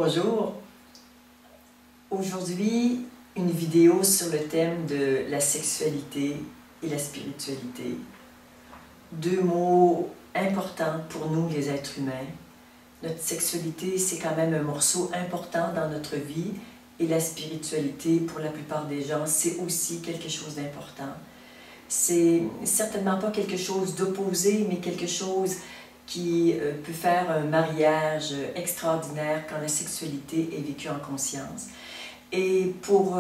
Bonjour. Aujourd'hui, une vidéo sur le thème de la sexualité et la spiritualité. Deux mots importants pour nous les êtres humains. Notre sexualité, c'est quand même un morceau important dans notre vie et la spiritualité, pour la plupart des gens, c'est aussi quelque chose d'important. C'est certainement pas quelque chose d'opposé, mais quelque chose qui peut faire un mariage extraordinaire quand la sexualité est vécue en conscience. Et pour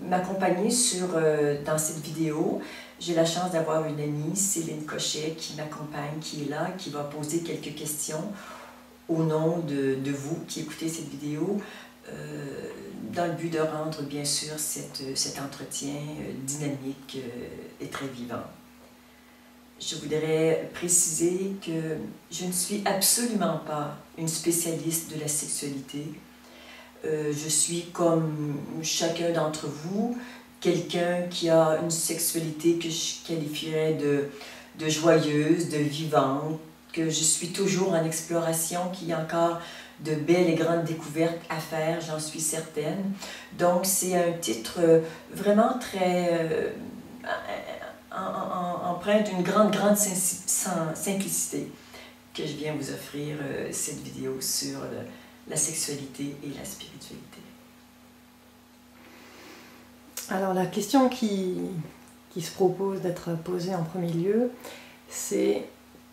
m'accompagner dans cette vidéo, j'ai la chance d'avoir une amie, Céline Cochet, qui m'accompagne, qui est là, qui va poser quelques questions au nom de vous qui écoutez cette vidéo, dans le but de rendre bien sûr cet entretien dynamique et très vivant. Je voudrais préciser que je ne suis absolument pas une spécialiste de la sexualité. Je suis comme chacun d'entre vous, quelqu'un qui a une sexualité que je qualifierais de joyeuse, de vivante, que je suis toujours en exploration, qu'il y a encore de belles et grandes découvertes à faire, j'en suis certaine. Donc c'est un titre vraiment très empreint d'une grande simplicité que je viens vous offrir cette vidéo sur la sexualité et la spiritualité. Alors la question qui se propose d'être posée en premier lieu, c'est,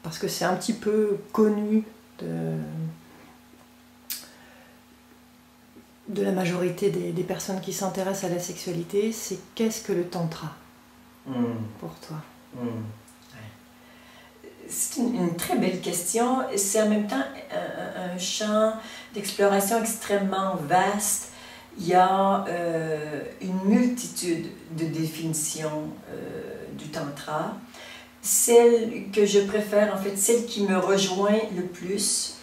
parce que c'est un petit peu connu de la majorité des personnes qui s'intéressent à la sexualité, c'est qu'est-ce que le tantra pour toi? C'est une très belle question. C'est en même temps un champ d'exploration extrêmement vaste. Il y a une multitude de définitions du tantra. Celle que je préfère, en fait, celle qui me rejoint le plus,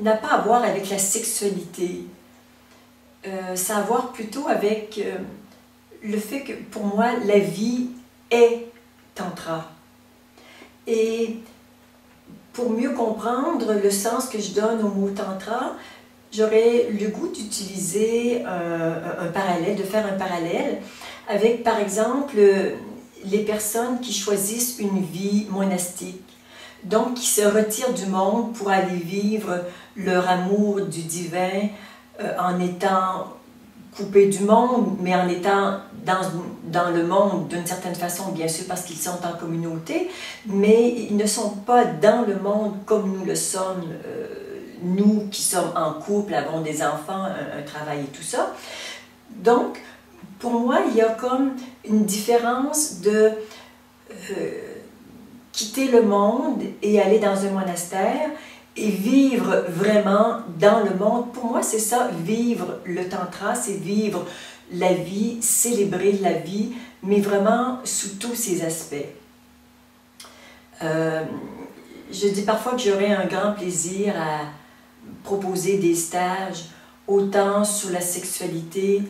n'a pas à voir avec la sexualité. Ça a à voir plutôt avec le fait que, pour moi, la vie est tantra. Et pour mieux comprendre le sens que je donne au mot tantra, j'aurais le goût d'utiliser un parallèle, de faire un parallèle avec, par exemple, les personnes qui choisissent une vie monastique, donc qui se retirent du monde pour aller vivre leur amour du divin en étant coupés du monde, mais en étant dans le monde d'une certaine façon, bien sûr, parce qu'ils sont en communauté, mais ils ne sont pas dans le monde comme nous le sommes, nous qui sommes en couple, avons des enfants, un travail et tout ça. Donc, pour moi, il y a comme une différence de quitter le monde et aller dans un monastère et vivre vraiment dans le monde. Pour moi, c'est ça, vivre le tantra, c'est vivre la vie, célébrer la vie, mais vraiment sous tous ses aspects. Je dis parfois que j'aurais un grand plaisir à proposer des stages autant sur la sexualité,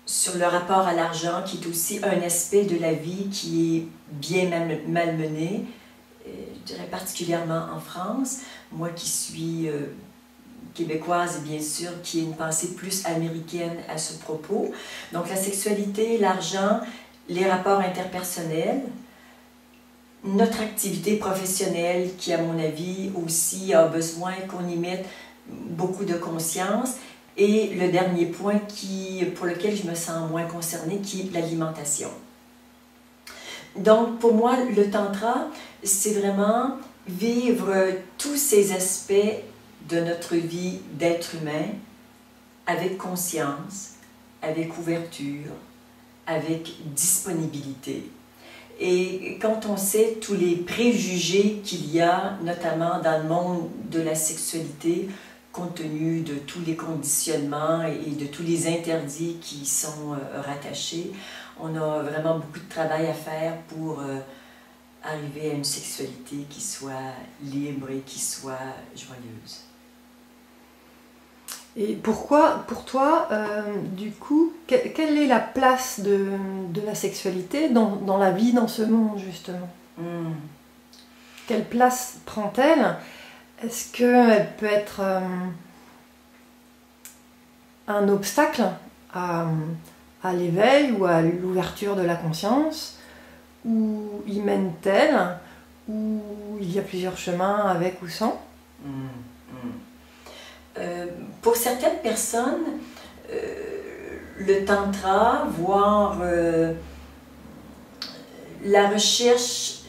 sur le rapport à l'argent, qui est aussi un aspect de la vie qui est bien malmené, je dirais particulièrement en France. Moi qui suis québécoise et bien sûr qui ai une pensée plus américaine à ce propos. Donc la sexualité, l'argent, les rapports interpersonnels, notre activité professionnelle qui, à mon avis, aussi a besoin qu'on y mette beaucoup de conscience. Et le dernier point pour lequel je me sens moins concernée, qui est l'alimentation. Donc pour moi, le tantra, c'est vraiment vivre tous ces aspects de notre vie d'être humain avec conscience, avec ouverture, avec disponibilité. Et quand on sait tous les préjugés qu'il y a, notamment dans le monde de la sexualité, compte tenu de tous les conditionnements et de tous les interdits qui y sont rattachés, on a vraiment beaucoup de travail à faire pour arriver à une sexualité qui soit libre et qui soit joyeuse. Et pourquoi, pour toi, du coup, quelle est la place de la sexualité dans la vie, dans ce monde, justement? Quelle place prend-elle? est-ce qu'elle peut être un obstacle à l'éveil ou à l'ouverture de la conscience, ou y mène-t-elle, ou il y a plusieurs chemins avec ou sans? Pour certaines personnes, le tantra, voire la recherche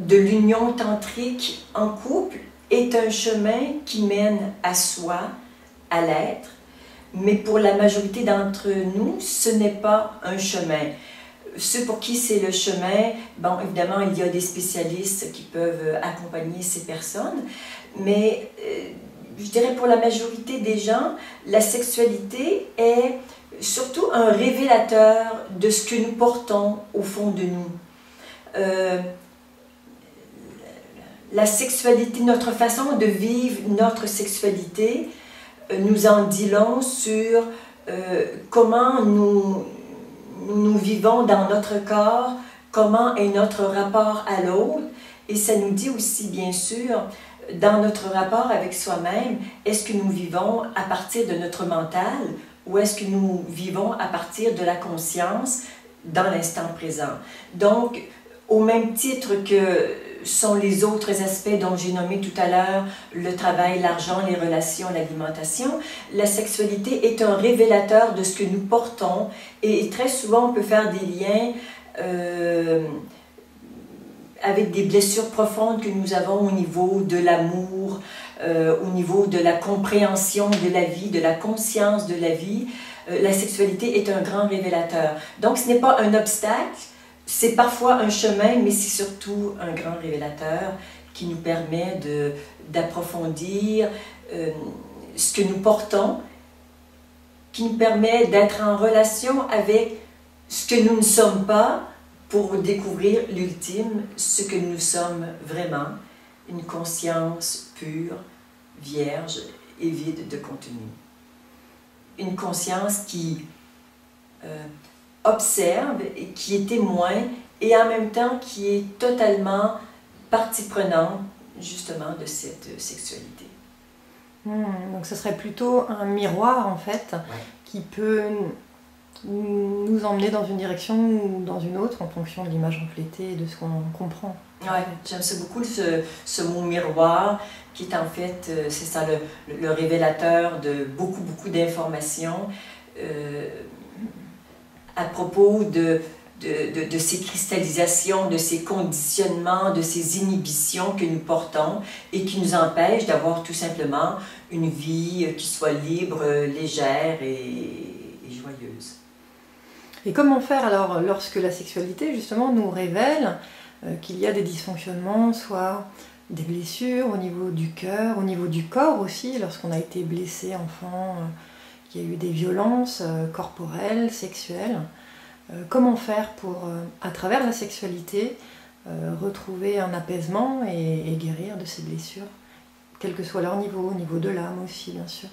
de l'union tantrique en couple, est un chemin qui mène à soi, à l'être, mais pour la majorité d'entre nous, ce n'est pas un chemin. Ceux pour qui c'est le chemin, bon, évidemment, il y a des spécialistes qui peuvent accompagner ces personnes, mais je dirais pour la majorité des gens, la sexualité est surtout un révélateur de ce que nous portons au fond de nous. La sexualité, notre façon de vivre notre sexualité nous en dit long sur comment nous vivons dans notre corps, comment est notre rapport à l'autre, et ça nous dit aussi, bien sûr, dans notre rapport avec soi-même, est-ce que nous vivons à partir de notre mental ou est-ce que nous vivons à partir de la conscience dans l'instant présent. Donc, au même titre que sont les autres aspects dont j'ai nommé tout à l'heure, le travail, l'argent, les relations, l'alimentation, la sexualité est un révélateur de ce que nous portons et très souvent on peut faire des liens avec des blessures profondes que nous avons au niveau de l'amour, au niveau de la compréhension de la vie, de la conscience de la vie. La sexualité est un grand révélateur. Donc ce n'est pas un obstacle, c'est parfois un chemin, mais c'est surtout un grand révélateur qui nous permet d'approfondir ce que nous portons, qui nous permet d'être en relation avec ce que nous ne sommes pas pour découvrir l'ultime, ce que nous sommes vraiment, une conscience pure, vierge et vide de contenu. Une conscience qui observe, et qui est témoin et en même temps qui est totalement partie prenante justement de cette sexualité. Donc ce serait plutôt un miroir en fait, ouais, qui peut nous emmener dans une direction ou dans une autre en fonction de l'image reflétée et de ce qu'on comprend. Oui, j'aime beaucoup ce mot miroir qui est en fait, c'est ça, le révélateur de beaucoup d'informations à propos de ces cristallisations, de ces conditionnements, de ces inhibitions que nous portons et qui nous empêchent d'avoir tout simplement une vie qui soit libre, légère et joyeuse. Et comment faire alors lorsque la sexualité justement nous révèle qu'il y a des dysfonctionnements, soit des blessures au niveau du cœur, au niveau du corps aussi, lorsqu'on a été blessé enfant, qu'il y a eu des violences corporelles, sexuelles. Comment faire pour, à travers la sexualité, retrouver un apaisement et guérir de ces blessures, quel que soit leur niveau, au niveau de l'âme aussi, bien sûr.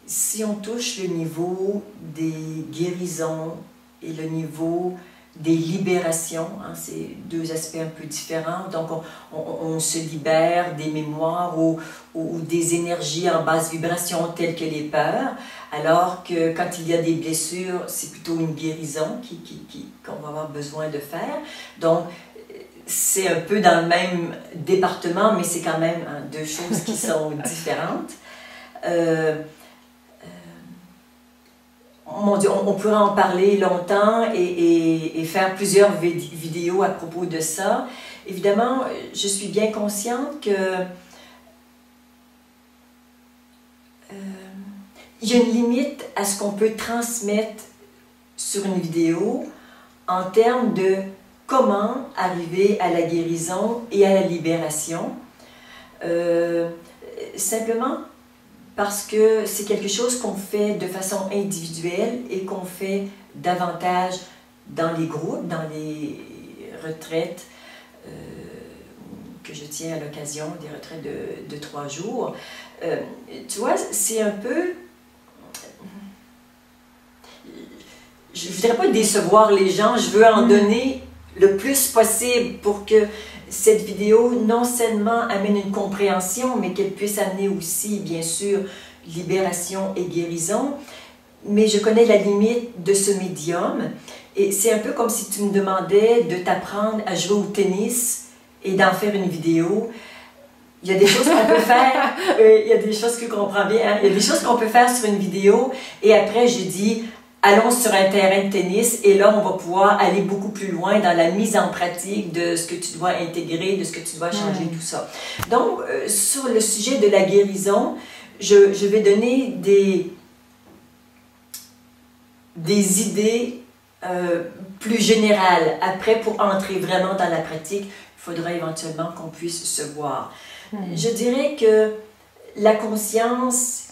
Si on touche le niveau des guérisons et le niveau des libérations, hein, c'est deux aspects un peu différents, donc on se libère des mémoires ou des énergies en basse vibration telles que les peurs, alors que quand il y a des blessures, c'est plutôt une guérison qu'on va avoir besoin de faire. Donc c'est un peu dans le même département, mais c'est quand même deux choses qui sont différentes. Mon Dieu, on pourrait en parler longtemps et faire plusieurs vidéos à propos de ça. Évidemment, je suis bien consciente que il y a une limite à ce qu'on peut transmettre sur une vidéo en termes de comment arriver à la guérison et à la libération. Simplement parce que c'est quelque chose qu'on fait de façon individuelle et qu'on fait davantage dans les groupes, dans les retraites que je tiens à l'occasion, des retraites de 3 jours. Tu vois, c'est un peu... Je ne voudrais pas décevoir les gens, je veux en donner le plus possible pour que cette vidéo non seulement amène une compréhension, mais qu'elle puisse amener aussi, bien sûr, libération et guérison. Mais je connais la limite de ce médium. Et c'est un peu comme si tu me demandais de t'apprendre à jouer au tennis et d'en faire une vidéo. Il y a des choses qu'on peut faire, il y a des choses que je comprends bien, hein? Il y a des choses qu'on peut faire sur une vidéo et après je dis allons sur un terrain de tennis et là on va pouvoir aller beaucoup plus loin dans la mise en pratique de ce que tu dois intégrer, de ce que tu dois changer, tout ça. Donc sur le sujet de la guérison, je vais donner des idées plus générales. Après, pour entrer vraiment dans la pratique, il faudra éventuellement qu'on puisse se voir. Je dirais que la conscience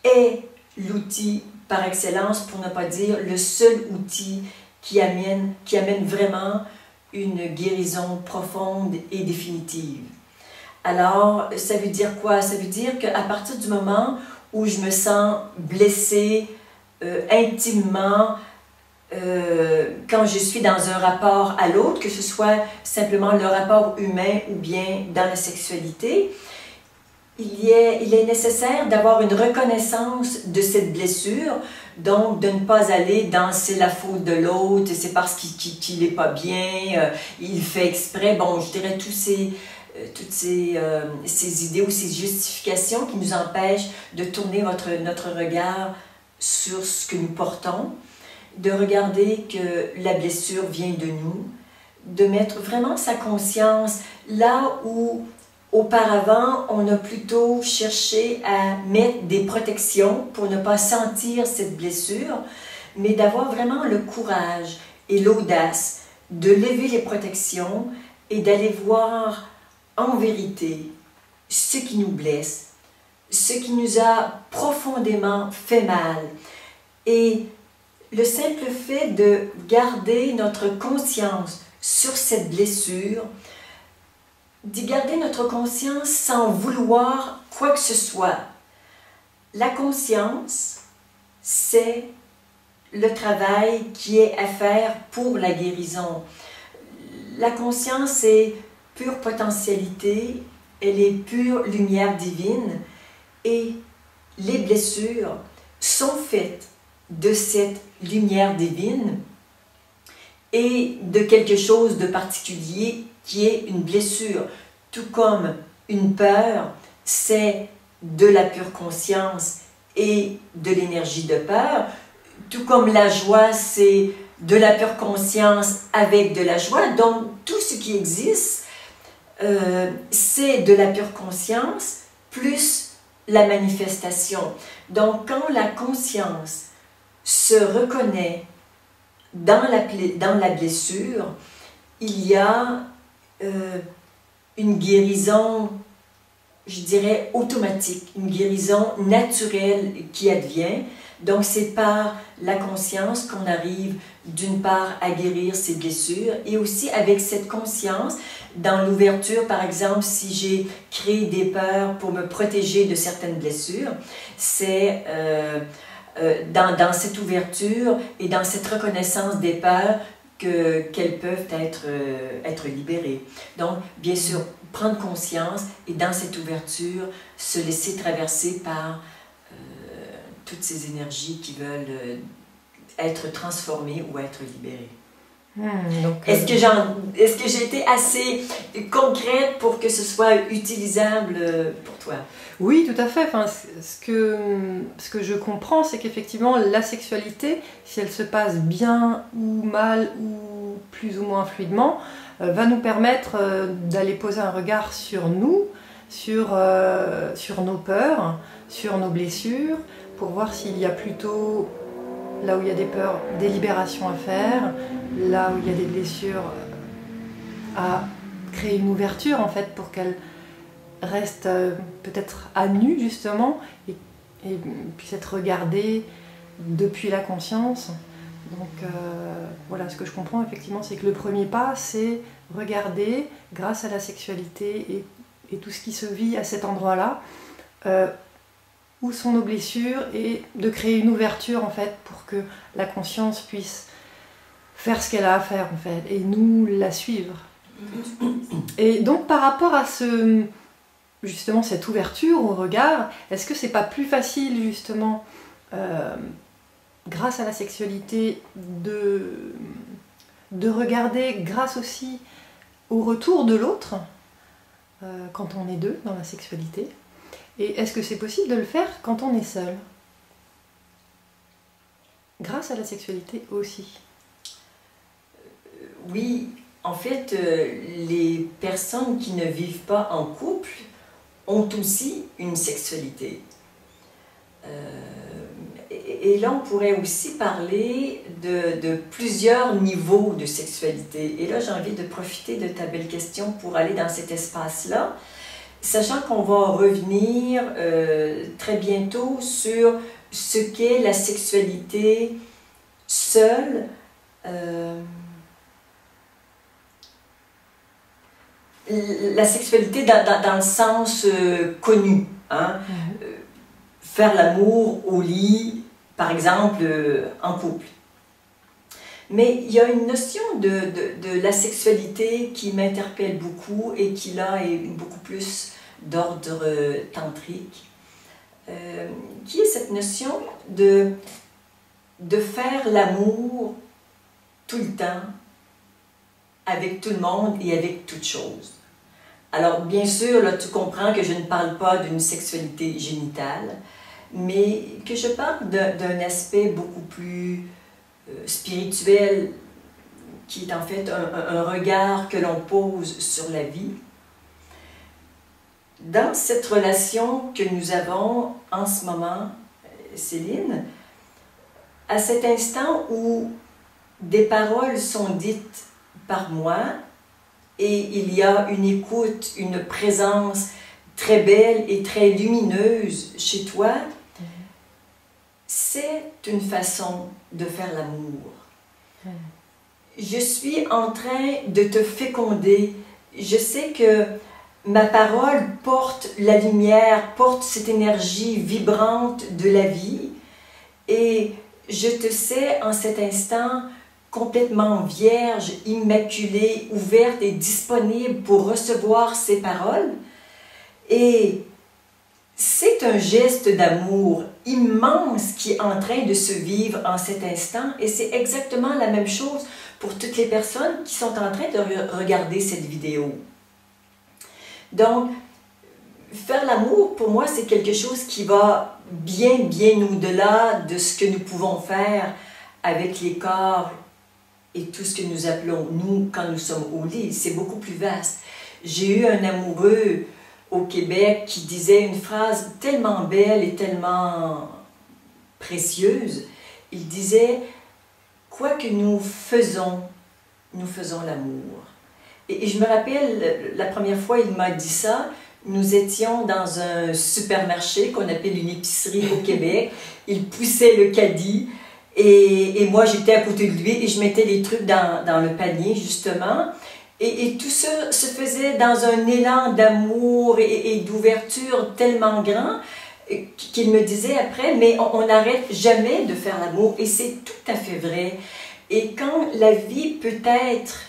est l'outil par excellence, pour ne pas dire le seul outil qui amène vraiment une guérison profonde et définitive. Alors, ça veut dire quoi? Ça veut dire qu'à partir du moment où je me sens blessée intimement, quand je suis dans un rapport à l'autre, que ce soit simplement le rapport humain ou bien dans la sexualité, il est nécessaire d'avoir une reconnaissance de cette blessure, donc de ne pas aller dans c'est la faute de l'autre, c'est parce qu'il n'est pas bien, il fait exprès, bon, je dirais toutes ces idées ou ces justifications qui nous empêchent de tourner notre regard sur ce que nous portons, de regarder que la blessure vient de nous, de mettre vraiment sa conscience là où auparavant on a plutôt cherché à mettre des protections pour ne pas sentir cette blessure, mais d'avoir vraiment le courage et l'audace de lever les protections et d'aller voir en vérité ce qui nous blesse, ce qui nous a profondément fait mal. Et le simple fait de garder notre conscience sur cette blessure, d'y garder notre conscience sans vouloir quoi que ce soit. La conscience, c'est le travail qui est à faire pour la guérison. La conscience est pure potentialité, elle est pure lumière divine et les blessures sont faites de cette lumière divine et de quelque chose de particulier qui est une blessure. Tout comme une peur, c'est de la pure conscience et de l'énergie de peur, tout comme la joie, c'est de la pure conscience avec de la joie. Donc, tout ce qui existe, c'est de la pure conscience plus la manifestation. Donc, quand la conscience se reconnaît dans la blessure, il y a une guérison, je dirais, automatique, une guérison naturelle qui advient. Donc, c'est par la conscience qu'on arrive, d'une part, à guérir ces blessures et aussi avec cette conscience, dans l'ouverture, par exemple, si j'ai créé des peurs pour me protéger de certaines blessures, c'est dans cette ouverture et dans cette reconnaissance des peurs qu'elles peuvent être libérées. Donc, bien sûr, prendre conscience et dans cette ouverture, se laisser traverser par toutes ces énergies qui veulent être transformées ou être libérées. Est-ce que j'ai été assez concrète pour que ce soit utilisable pour toi? Oui, tout à fait. Enfin, ce que je comprends, c'est qu'effectivement, la sexualité, si elle se passe bien ou mal ou plus ou moins fluidement, va nous permettre d'aller poser un regard sur nous, sur nos peurs, sur nos blessures, pour voir s'il y a plutôt, là où il y a des peurs, des libérations à faire, là où il y a des blessures, à créer une ouverture en fait pour qu'elles restent peut-être à nu justement et puissent être regardées depuis la conscience. Donc voilà, ce que je comprends effectivement, c'est que le premier pas, c'est regarder grâce à la sexualité et tout ce qui se vit à cet endroit-là, où sont nos blessures et de créer une ouverture en fait pour que la conscience puisse faire ce qu'elle a à faire en fait et nous la suivre. Et donc par rapport à justement cette ouverture au regard, est-ce que c'est pas plus facile justement grâce à la sexualité de regarder grâce aussi au retour de l'autre quand on est deux dans la sexualité? Et est-ce que c'est possible de le faire quand on est seul? Grâce à la sexualité aussi. Oui, en fait, les personnes qui ne vivent pas en couple ont aussi une sexualité. Et là, on pourrait aussi parler de plusieurs niveaux de sexualité. Et là, j'ai envie de profiter de ta belle question pour aller dans cet espace-là, sachant qu'on va revenir très bientôt sur ce qu'est la sexualité seule, la sexualité dans le sens connu, hein? Faire l'amour au lit, par exemple, en couple. Mais il y a une notion de la sexualité qui m'interpelle beaucoup et qui là est beaucoup plus d'ordre tantrique, qui est cette notion de faire l'amour tout le temps, avec tout le monde et avec toute chose. Alors, bien sûr, là, tu comprends que je ne parle pas d'une sexualité génitale, mais que je parle d'un aspect beaucoup plus spirituel, qui est en fait un regard que l'on pose sur la vie. Dans cette relation que nous avons en ce moment, Céline, à cet instant où des paroles sont dites par moi et il y a une écoute, une présence très belle et très lumineuse chez toi, c'est une façon de faire l'amour. Je suis en train de te féconder. Je sais que ma parole porte la lumière, porte cette énergie vibrante de la vie et je te sais en cet instant complètement vierge, immaculée, ouverte et disponible pour recevoir ces paroles. Et c'est un geste d'amour immense qui est en train de se vivre en cet instant et c'est exactement la même chose pour toutes les personnes qui sont en train de regarder cette vidéo. Donc, faire l'amour, pour moi, c'est quelque chose qui va bien au-delà de ce que nous pouvons faire avec les corps et tout ce que nous appelons, nous, quand nous sommes au lit. C'est beaucoup plus vaste. J'ai eu un amoureux au Québec qui disait une phrase tellement belle et tellement précieuse. Il disait « Quoi que nous faisons l'amour ». Et je me rappelle, la première fois il m'a dit ça, nous étions dans un supermarché qu'on appelle une épicerie au Québec. Il poussait le caddie et moi j'étais à côté de lui et je mettais les trucs dans le panier justement. Et tout ça se faisait dans un élan d'amour et d'ouverture tellement grand qu'il me disait après, mais on n'arrête jamais de faire l'amour. Et c'est tout à fait vrai. Et quand la vie peut être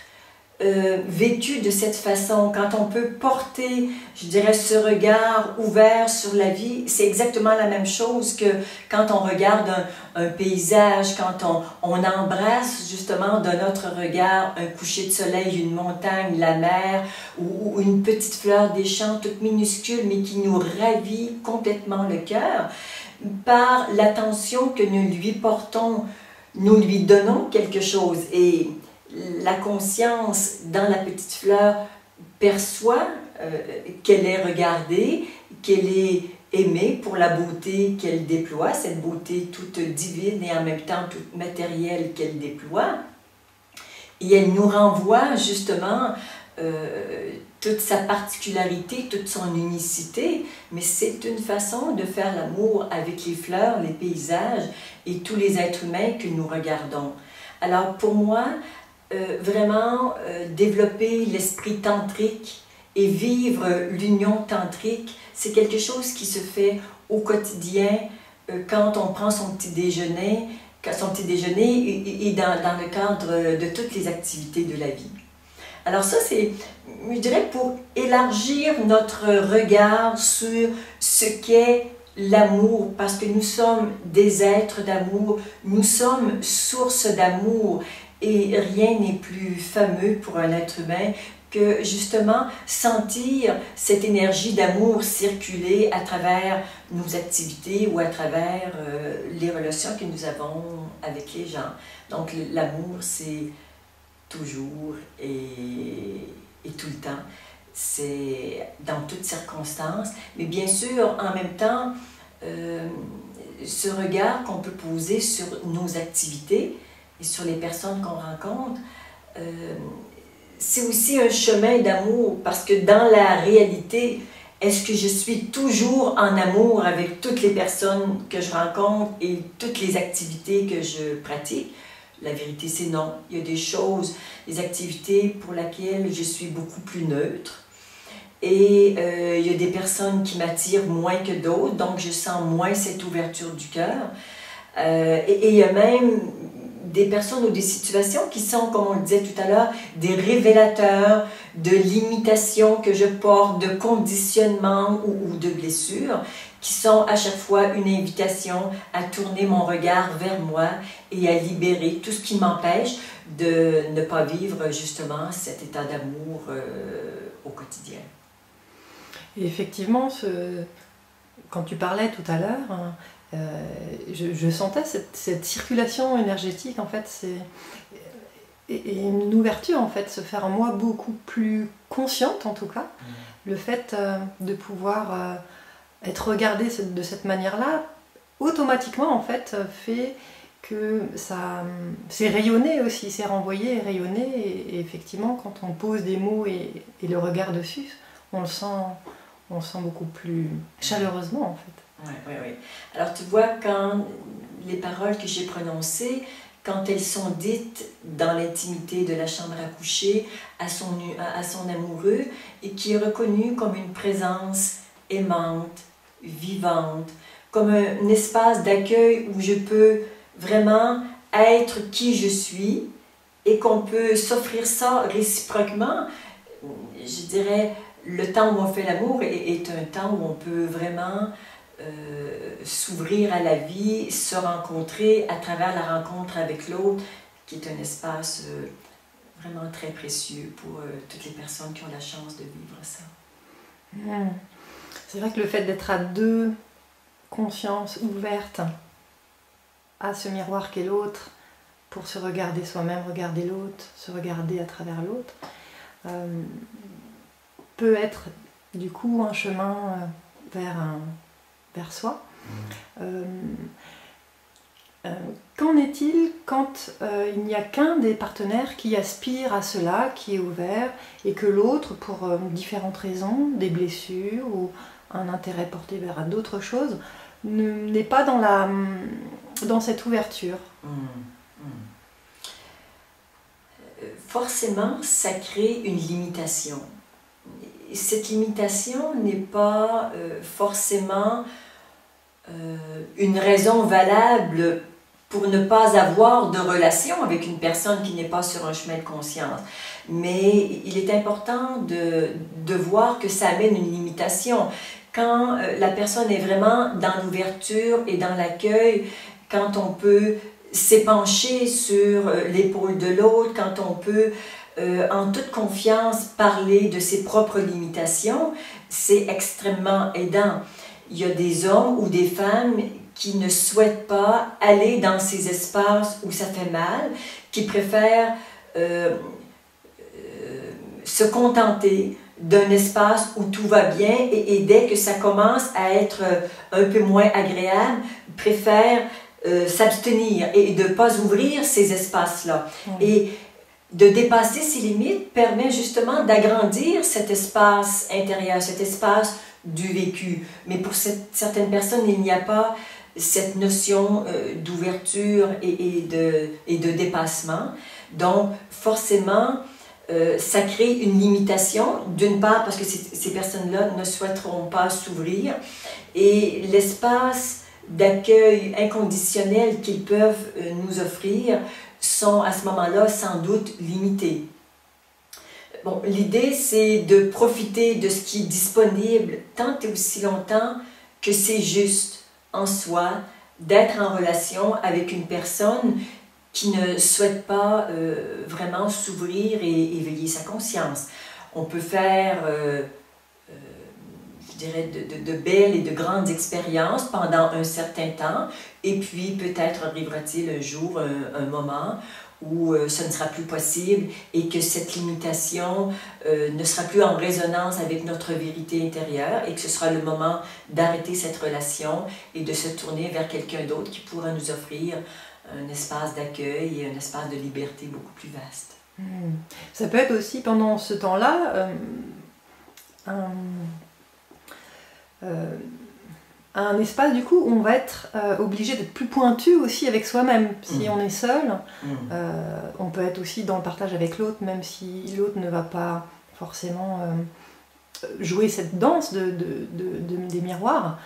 vécue de cette façon, quand on peut porter, je dirais, ce regard ouvert sur la vie, c'est exactement la même chose que quand on regarde un paysage, quand on embrasse justement de notre regard un coucher de soleil, une montagne, la mer ou une petite fleur des champs toute minuscule mais qui nous ravit complètement le cœur par l'attention que nous lui portons, nous lui donnons quelque chose et la conscience dans la petite fleur perçoit qu'elle est regardée, qu'elle est aimée pour la beauté qu'elle déploie, cette beauté toute divine et en même temps toute matérielle qu'elle déploie. Et elle nous renvoie justement toute sa particularité, toute son unicité, mais c'est une façon de faire l'amour avec les fleurs, les paysages et tous les êtres humains que nous regardons. Alors pour moi, vraiment développer l'esprit tantrique et vivre l'union tantrique, c'est quelque chose qui se fait au quotidien quand on prend son petit déjeuner et dans le cadre de toutes les activités de la vie. Alors ça, c'est, je dirais, pour élargir notre regard sur ce qu'est l'amour, parce que nous sommes des êtres d'amour, nous sommes source d'amour, et rien n'est plus fameux pour un être humain que justement sentir cette énergie d'amour circuler à travers nos activités ou à travers les relations que nous avons avec les gens. Donc l'amour, c'est toujours et tout le temps. C'est dans toutes circonstances, mais bien sûr, en même temps, ce regard qu'on peut poser sur nos activités et sur les personnes qu'on rencontre, c'est aussi un chemin d'amour, parce que dans la réalité, est-ce que je suis toujours en amour avec toutes les personnes que je rencontre et toutes les activités que je pratique? La vérité, c'est non. Il y a des choses, des activités pour lesquelles je suis beaucoup plus neutre. Et il y a des personnes qui m'attirent moins que d'autres, donc je sens moins cette ouverture du cœur. Et il y a même des personnes ou des situations qui sont, comme on le disait tout à l'heure, des révélateurs de limitations que je porte, de conditionnements ou de blessures, qui sont à chaque fois une invitation à tourner mon regard vers moi et à libérer tout ce qui m'empêche de ne pas vivre justement cet état d'amour au quotidien. Et effectivement, quand tu parlais tout à l'heure, hein, je sentais cette circulation énergétique, en fait, et une ouverture, en fait, se faire en moi beaucoup plus consciente, en tout cas. Le fait de pouvoir être regardé de cette manière-là, automatiquement, en fait, fait que ça c'est rayonné aussi, c'est renvoyé et rayonné, et effectivement, quand on pose des mots et le regard dessus, on le sent beaucoup plus chaleureusement, en fait. Oui. Alors tu vois, quand les paroles que j'ai prononcées, quand elles sont dites dans l'intimité de la chambre à coucher à son amoureux, et qui est reconnu comme une présence aimante, vivante, comme un espace d'accueil où je peux vraiment être qui je suis, et qu'on peut s'offrir ça réciproquement, je dirais, le temps où on fait l'amour est un temps où on peut vraiment s'ouvrir à la vie, se rencontrer à travers la rencontre avec l'autre, qui est un espace vraiment très précieux pour toutes les personnes qui ont la chance de vivre ça. C'est vrai que le fait d'être à deux consciences ouvertes à ce miroir qu'est l'autre, pour se regarder soi-même, regarder l'autre, se regarder à travers l'autre, peut être du coup un chemin vers soi. Qu'en est-il quand il n'y a qu'un des partenaires qui aspire à cela, qui est ouvert, et que l'autre, pour différentes raisons, des blessures ou un intérêt porté vers d'autres choses, n'est pas dans cette ouverture? Forcément, ça crée une limitation. Cette limitation n'est pas forcément une raison valable pour ne pas avoir de relation avec une personne qui n'est pas sur un chemin de conscience. Mais il est important de voir que ça amène une limitation. Quand la personne est vraiment dans l'ouverture et dans l'accueil, quand on peut s'épancher sur l'épaule de l'autre, quand on peut en toute confiance parler de ses propres limitations, c'est extrêmement aidant. Il y a des hommes ou des femmes qui ne souhaitent pas aller dans ces espaces où ça fait mal, qui préfèrent se contenter d'un espace où tout va bien, et dès que ça commence à être un peu moins agréable, préfèrent s'abstenir et de ne pas ouvrir ces espaces-là. Et de dépasser ces limites permet justement d'agrandir cet espace intérieur, cet espace du vécu. Mais pour certaines personnes, il n'y a pas cette notion d'ouverture et de dépassement. Donc, forcément, ça crée une limitation, d'une part parce que ces personnes-là ne souhaiteront pas s'ouvrir, et l'espace d'accueil inconditionnel qu'ils peuvent nous offrir sont à ce moment-là sans doute limités. Bon, l'idée, c'est de profiter de ce qui est disponible tant et aussi longtemps que c'est juste en soi d'être en relation avec une personne qui ne souhaite pas vraiment s'ouvrir et éveiller sa conscience. On peut faire, je dirais, de belles et de grandes expériences pendant un certain temps, et puis peut-être arrivera-t-il un jour, un moment où ce ne sera plus possible et que cette limitation ne sera plus en résonance avec notre vérité intérieure et que ce sera le moment d'arrêter cette relation et de se tourner vers quelqu'un d'autre qui pourra nous offrir un espace d'accueil et un espace de liberté beaucoup plus vaste. Ça peut être aussi pendant ce temps-là un espace du coup où on va être obligé d'être plus pointu aussi avec soi-même. Si on est seul, on peut être aussi dans le partage avec l'autre, même si l'autre ne va pas forcément jouer cette danse des miroirs.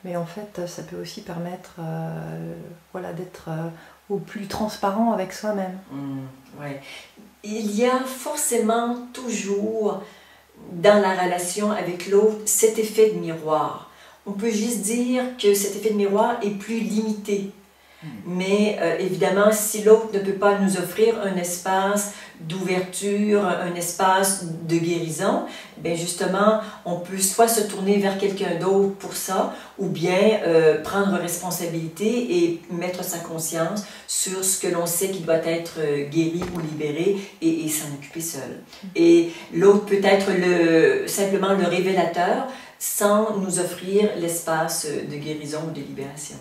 Mais en fait, ça peut aussi permettre voilà, d'être au plus transparent avec soi-même. Ouais. Il y a forcément toujours dans la relation avec l'autre cet effet de miroir. On peut juste dire que cet effet de miroir est plus limité. Mais évidemment, si l'autre ne peut pas nous offrir un espace d'ouverture, un espace de guérison, bien justement, on peut soit se tourner vers quelqu'un d'autre pour ça, ou bien prendre responsabilité et mettre sa conscience sur ce que l'on sait qui doit être guéri ou libéré et s'en occuper seul. Et l'autre peut être simplement le révélateur sans nous offrir l'espace de guérison ou de libération.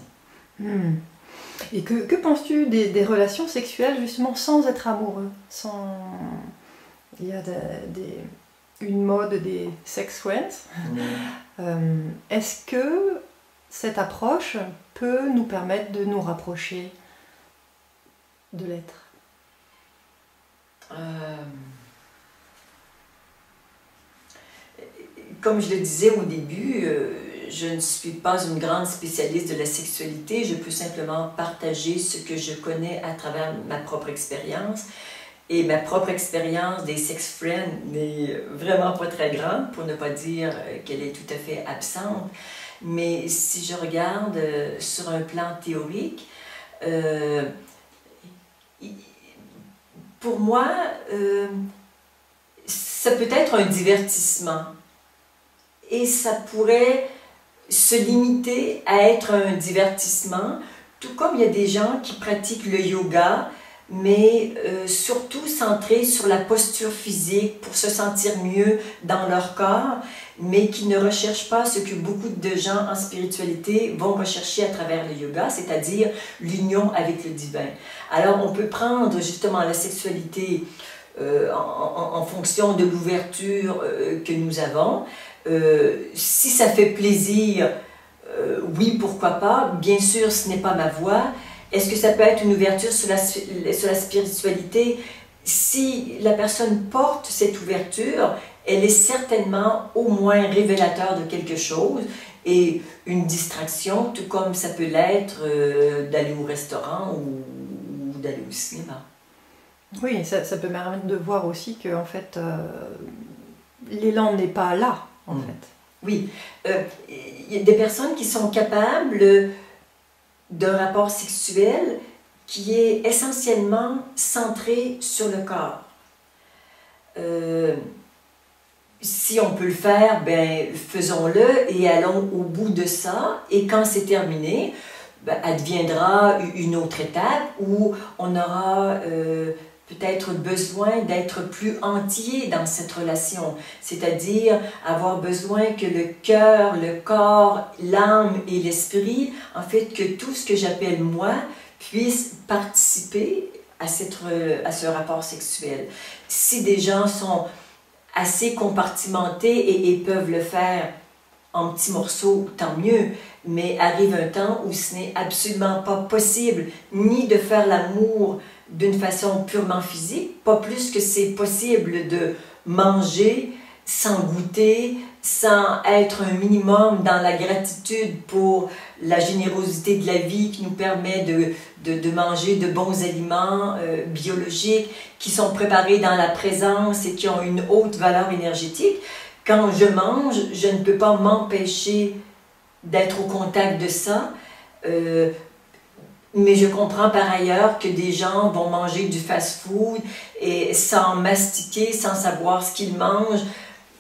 Et que penses-tu des relations sexuelles justement sans être amoureux, Il y a une mode des sex friends. Est-ce que cette approche peut nous permettre de nous rapprocher de l'être? Comme je le disais au début, je ne suis pas une grande spécialiste de la sexualité, je peux simplement partager ce que je connais à travers ma propre expérience. Et ma propre expérience des sex friends n'est vraiment pas très grande, pour ne pas dire qu'elle est tout à fait absente. Mais si je regarde sur un plan théorique, pour moi, ça peut être un divertissement. Et ça pourrait se limiter à être un divertissement, tout comme il y a des gens qui pratiquent le yoga, mais surtout centrés sur la posture physique pour se sentir mieux dans leur corps, mais qui ne recherchent pas ce que beaucoup de gens en spiritualité vont rechercher à travers le yoga, c'est-à-dire l'union avec le divin. Alors on peut prendre justement la sexualité en fonction de l'ouverture que nous avons. Si ça fait plaisir, oui, pourquoi pas. Bien sûr, ce n'est pas ma voie. Est-ce que ça peut être une ouverture sur la spiritualité? Si la personne porte cette ouverture, elle est certainement au moins révélateur de quelque chose et une distraction, tout comme ça peut l'être d'aller au restaurant ou d'aller au cinéma. Oui, ça peut permettre de voir aussi que en fait, l'élan n'est pas là, en fait. Oui, il y a des personnes qui sont capables d'un rapport sexuel qui est essentiellement centré sur le corps. Si on peut le faire, ben faisons-le et allons au bout de ça. Et quand c'est terminé, ben, adviendra une autre étape où on aura peut-être besoin d'être plus entier dans cette relation, c'est-à-dire avoir besoin que le cœur, le corps, l'âme et l'esprit, en fait que tout ce que j'appelle moi, puisse participer à ce rapport sexuel. Si des gens sont assez compartimentés et peuvent le faire en petits morceaux, tant mieux, mais arrive un temps où ce n'est absolument pas possible ni de faire l'amour d'une façon purement physique, pas plus que c'est possible de manger sans goûter, sans être un minimum dans la gratitude pour la générosité de la vie qui nous permet de manger de bons aliments biologiques qui sont préparés dans la présence et qui ont une haute valeur énergétique, quand je mange, je ne peux pas m'empêcher d'être au contact de ça. Mais je comprends par ailleurs que des gens vont manger du fast-food et sans mastiquer, sans savoir ce qu'ils mangent,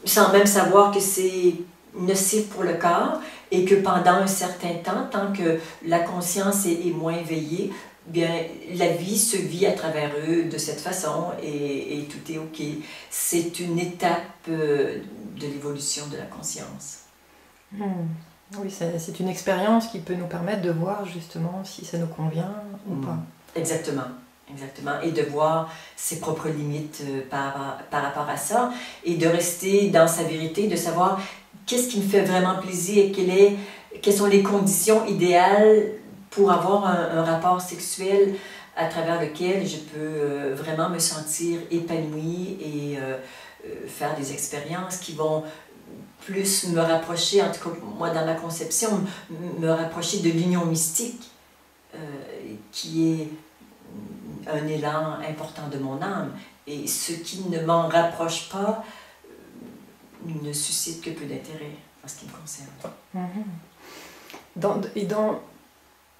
sans même savoir que c'est nocif pour le corps et que pendant un certain temps, tant que la conscience est moins éveillée, bien, la vie se vit à travers eux de cette façon et tout est OK. C'est une étape de l'évolution de la conscience. Oui, c'est une expérience qui peut nous permettre de voir justement si ça nous convient ou pas. Exactement. Exactement, et de voir ses propres limites par rapport à ça, et de rester dans sa vérité, de savoir qu'est-ce qui me fait vraiment plaisir, quelles sont les conditions idéales pour avoir un rapport sexuel à travers lequel je peux vraiment me sentir épanouie et faire des expériences qui vont plus me rapprocher, en tout cas moi dans ma conception, me rapprocher de l'union mystique qui est un élan important de mon âme. Et ce qui ne m'en rapproche pas ne suscite que peu d'intérêt en ce qui me concerne.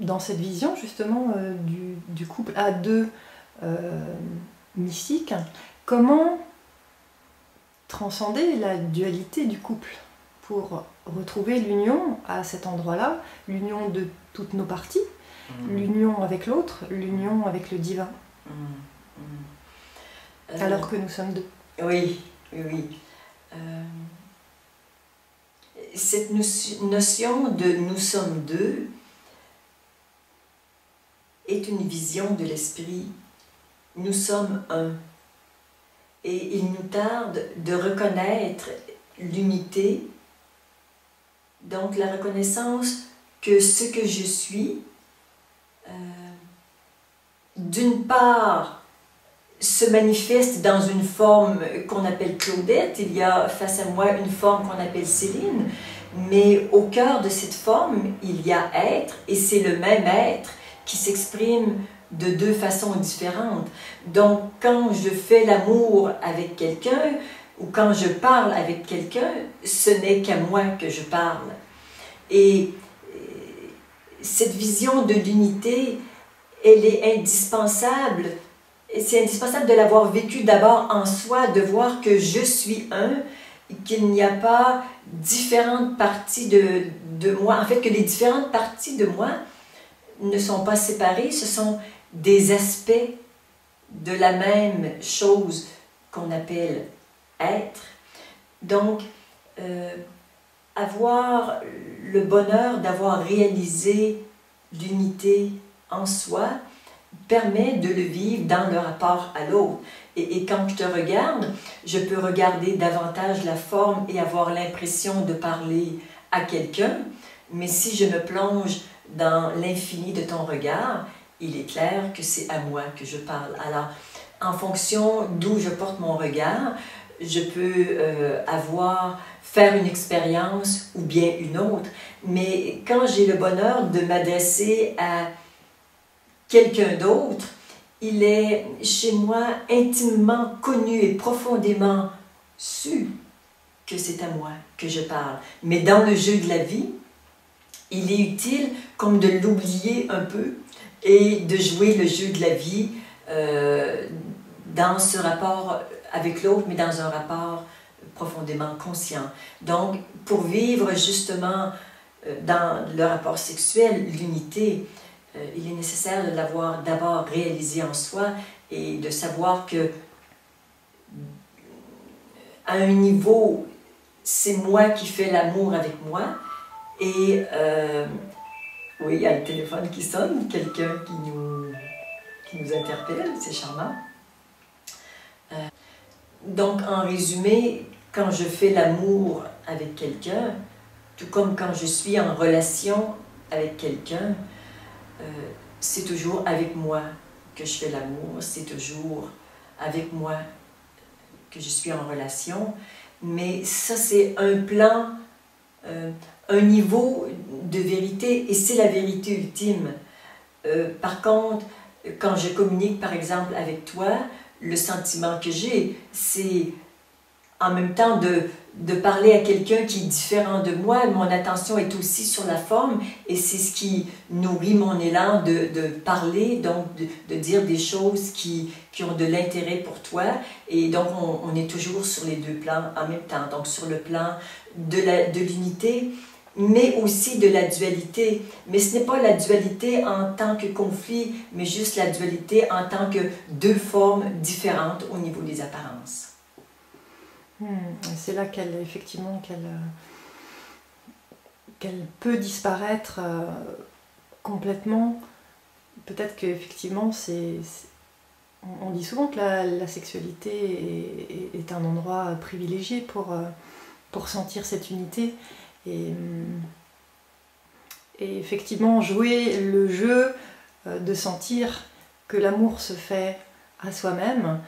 Dans cette vision justement du couple à deux mystique, comment transcender la dualité du couple pour retrouver l'union à cet endroit-là, l'union de toutes nos parties, l'union avec l'autre, l'union avec le divin, alors que nous sommes deux. Oui, oui, oui. Cette notion de « nous sommes deux » est une vision de l'esprit. Nous sommes un. Et il nous tarde de reconnaître l'unité, donc la reconnaissance que ce que je suis, d'une part, se manifeste dans une forme qu'on appelle Claudette, il y a face à moi une forme qu'on appelle Céline, mais au cœur de cette forme, il y a être, et c'est le même être qui s'exprime de deux façons différentes. Donc, quand je fais l'amour avec quelqu'un, ou quand je parle avec quelqu'un, ce n'est qu'à moi que je parle. Et cette vision de l'unité, elle est indispensable. C'est indispensable de l'avoir vécu d'abord en soi, de voir que je suis un, qu'il n'y a pas différentes parties de moi. En fait, que les différentes parties de moi ne sont pas séparées, ce sont des aspects de la même chose qu'on appelle être. Donc, avoir le bonheur d'avoir réalisé l'unité en soi permet de le vivre dans le rapport à l'autre. Et quand je te regarde, je peux regarder davantage la forme et avoir l'impression de parler à quelqu'un, mais si je me plonge dans l'infini de ton regard, il est clair que c'est à moi que je parle. Alors, en fonction d'où je porte mon regard, je peux faire une expérience ou bien une autre. Mais quand j'ai le bonheur de m'adresser à quelqu'un d'autre, il est chez moi intimement connu et profondément su que c'est à moi que je parle. Mais dans le jeu de la vie, il est utile comme de l'oublier un peu et de jouer le jeu de la vie dans ce rapport avec l'autre, mais dans un rapport profondément conscient. Donc, pour vivre justement dans le rapport sexuel, l'unité, il est nécessaire de l'avoir d'abord réalisé en soi et de savoir que à un niveau, c'est moi qui fais l'amour avec moi. Et oui, il y a le téléphone qui sonne, quelqu'un qui nous interpelle, c'est charmant. Donc, en résumé, quand je fais l'amour avec quelqu'un, tout comme quand je suis en relation avec quelqu'un, c'est toujours avec moi que je fais l'amour, c'est toujours avec moi que je suis en relation. mais ça c'est un plan, un niveau de vérité, et c'est la vérité ultime. Par contre, quand je communique par exemple avec toi, le sentiment que j'ai, c'est en même temps de parler à quelqu'un qui est différent de moi. Mon attention est aussi sur la forme, et c'est ce qui nourrit mon élan de parler, donc de dire des choses qui ont de l'intérêt pour toi. Et donc on est toujours sur les deux plans en même temps, donc sur le plan de l'unité, mais aussi de la dualité. Mais ce n'est pas la dualité en tant que conflit, mais juste la dualité en tant que deux formes différentes au niveau des apparences. C'est là effectivement qu'elle peut disparaître complètement. Peut-être qu'effectivement, on dit souvent que la sexualité est un endroit privilégié pour sentir cette unité. Et effectivement, jouer le jeu de sentir que l'amour se fait à soi-même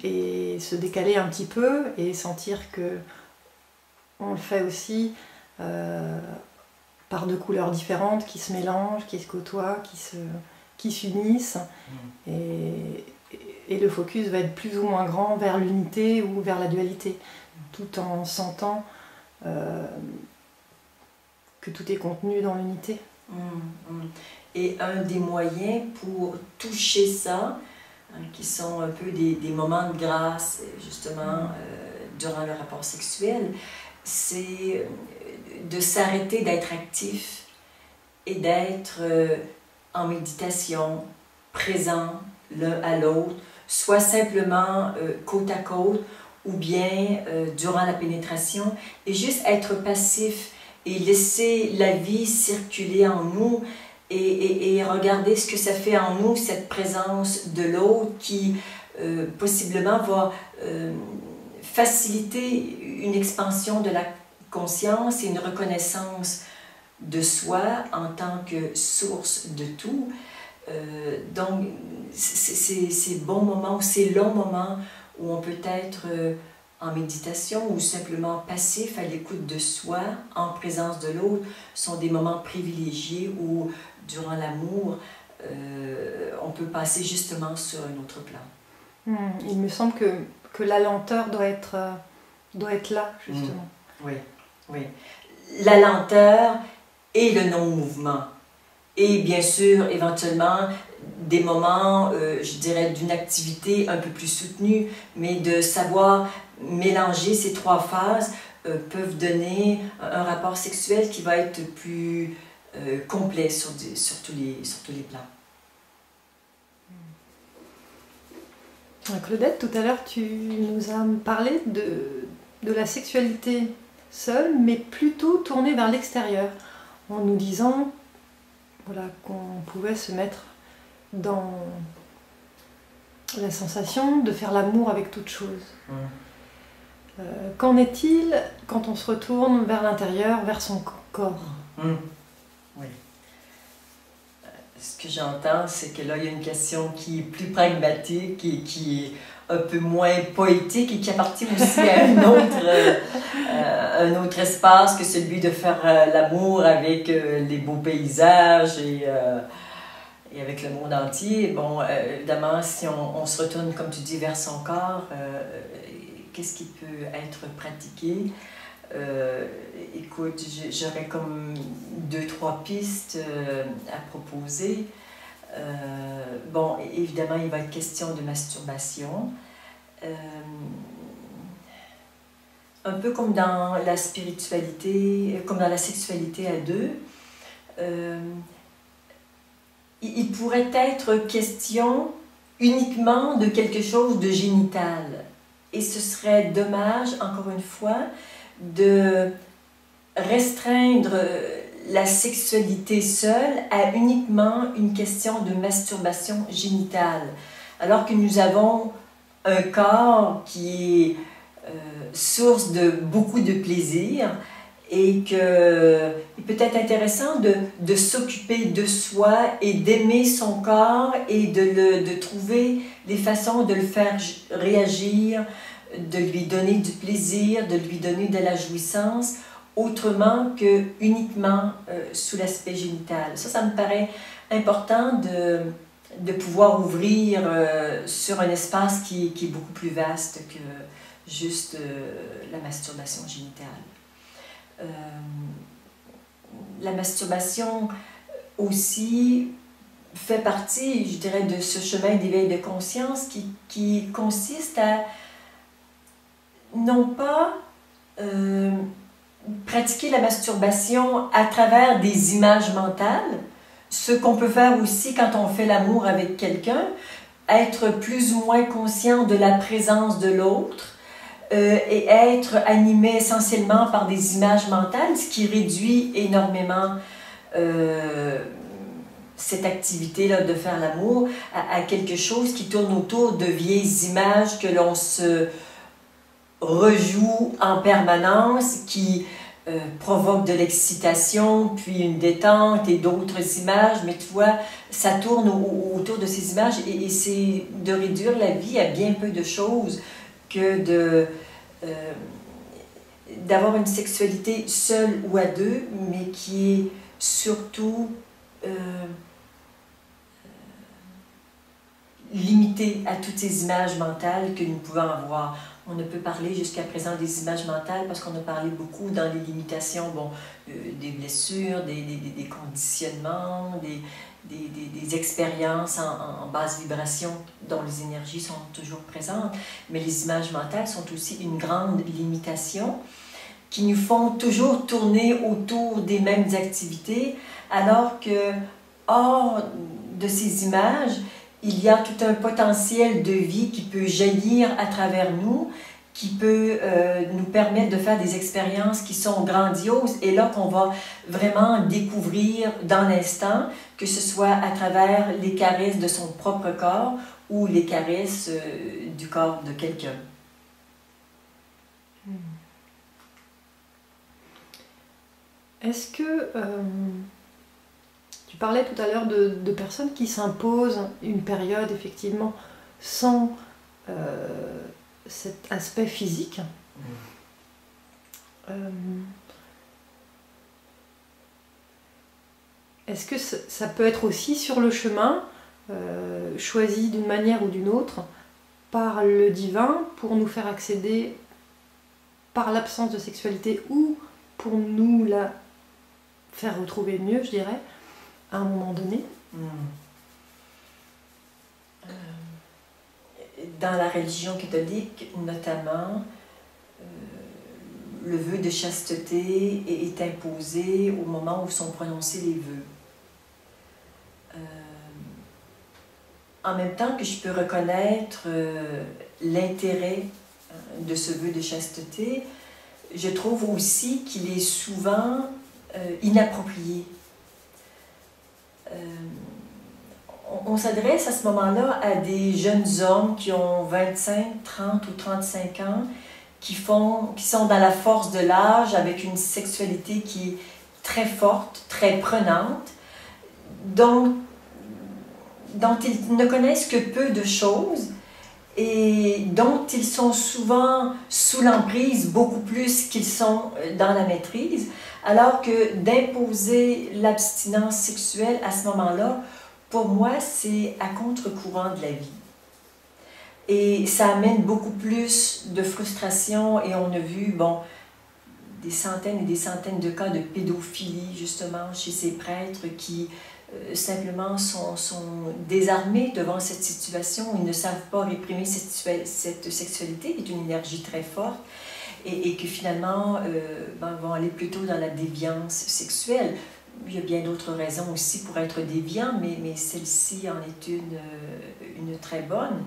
et se décaler un petit peu et sentir que on le fait aussi par deux couleurs différentes qui se mélangent, qui se côtoient, qui s'unissent, et le focus va être plus ou moins grand vers l'unité ou vers la dualité, tout en sentant que tout est contenu dans l'unité. Et un des moyens pour toucher ça, qui sont un peu des moments de grâce, justement, durant le rapport sexuel, c'est de s'arrêter d'être actif et d'être en méditation, présent l'un à l'autre, soit simplement côte à côte, ou bien durant la pénétration, et juste être passif et laisser la vie circuler en nous, et regarder ce que ça fait en nous, cette présence de l'autre qui possiblement va faciliter une expansion de la conscience et une reconnaissance de soi en tant que source de tout. Donc, ces bons moments, ces longs moments où on peut être en méditation ou simplement passif à l'écoute de soi, en présence de l'autre, sont des moments privilégiés où, durant l'amour, on peut passer justement sur un autre plan. Il me semble que la lenteur doit être là, justement. Oui, oui. La lenteur et le non-mouvement. Et bien sûr, éventuellement, des moments, je dirais, d'une activité un peu plus soutenue, mais de savoir mélanger ces trois phases peuvent donner un rapport sexuel qui va être plus complet sur tous les plans. Claudette, tout à l'heure, tu nous as parlé de la sexualité seule, mais plutôt tournée vers l'extérieur, en nous disant qu'on pouvait se mettre dans la sensation de faire l'amour avec toute chose. Qu'en est-il quand on se retourne vers l'intérieur, vers son corps? Oui. Ce que j'entends, c'est que là, il y a une question qui est plus pragmatique et qui est un peu moins poétique et qui appartient aussi à un autre espace que celui de faire l'amour avec les beaux paysages et avec le monde entier. Bon, évidemment, si on se retourne, comme tu dis, vers son corps, qu'est-ce qui peut être pratiqué? Écoute, j'aurais comme 2-3 pistes à proposer. Bon, évidemment, il va être question de masturbation. Un peu comme dans la spiritualité, comme dans la sexualité à deux, il pourrait être question uniquement de quelque chose de génital. Et ce serait dommage, encore une fois, de restreindre la sexualité seule à uniquement une question de masturbation génitale, alors que nous avons un corps qui est source de beaucoup de plaisir et que il peut être intéressant de s'occuper de soi et d'aimer son corps et de trouver des façons de le faire réagir de lui donner du plaisir, de lui donner de la jouissance, autrement que uniquement sous l'aspect génital. Ça me paraît important de pouvoir ouvrir sur un espace qui est beaucoup plus vaste que juste la masturbation génitale. La masturbation aussi fait partie, je dirais, de ce chemin d'éveil de conscience qui consiste à non pas pratiquer la masturbation à travers des images mentales, ce qu'on peut faire aussi quand on fait l'amour avec quelqu'un, être plus ou moins conscient de la présence de l'autre et être animé essentiellement par des images mentales, ce qui réduit énormément cette activité-là de faire l'amour à quelque chose qui tourne autour de vieilles images que l'on se rejoue en permanence, qui provoque de l'excitation, puis une détente et d'autres images, mais tu vois, ça tourne autour de ces images et c'est de réduire la vie à bien peu de choses que d'avoir une sexualité seule ou à deux, mais qui est surtout limitée à toutes ces images mentales que nous pouvons avoir. On ne peut parler jusqu'à présent des images mentales parce qu'on a parlé beaucoup dans les limitations, bon, des blessures, des conditionnements, des expériences en basse vibration dont les énergies sont toujours présentes. Mais les images mentales sont aussi une grande limitation qui nous font toujours tourner autour des mêmes activités, alors que hors de ces images, il y a tout un potentiel de vie qui peut jaillir à travers nous, qui peut nous permettre de faire des expériences qui sont grandioses et là qu'on va vraiment découvrir dans l'instant, que ce soit à travers les caresses de son propre corps ou les caresses du corps de quelqu'un. Est-ce que tu parlais tout à l'heure de personnes qui s'imposent une période effectivement sans cet aspect physique. Est-ce que ça peut être aussi sur le chemin, choisi d'une manière ou d'une autre par le divin pour nous faire accéder par l'absence de sexualité ou pour nous la faire retrouver mieux, je dirais, à un moment donné? Dans la religion catholique, notamment, le vœu de chasteté est imposé au moment où sont prononcés les vœux. En même temps que je peux reconnaître l'intérêt de ce vœu de chasteté, je trouve aussi qu'il est souvent inapproprié. On s'adresse à ce moment-là à des jeunes hommes qui ont 25, 30 ou 35 ans, qui sont dans la force de l'âge, avec une sexualité qui est très forte, très prenante, dont ils ne connaissent que peu de choses et dont ils sont souvent sous l'emprise beaucoup plus qu'ils sont dans la maîtrise, alors que d'imposer l'abstinence sexuelle à ce moment-là, pour moi, c'est à contre-courant de la vie. Et ça amène beaucoup plus de frustration et on a vu, bon, des centaines et des centaines de cas de pédophilie, justement, chez ces prêtres qui simplement sont désarmés devant cette situation. Ils ne savent pas réprimer cette sexualité, qui est une énergie très forte, et que finalement vont aller plutôt dans la déviance sexuelle. Il y a bien d'autres raisons aussi pour être déviant, mais celle-ci en est une très bonne.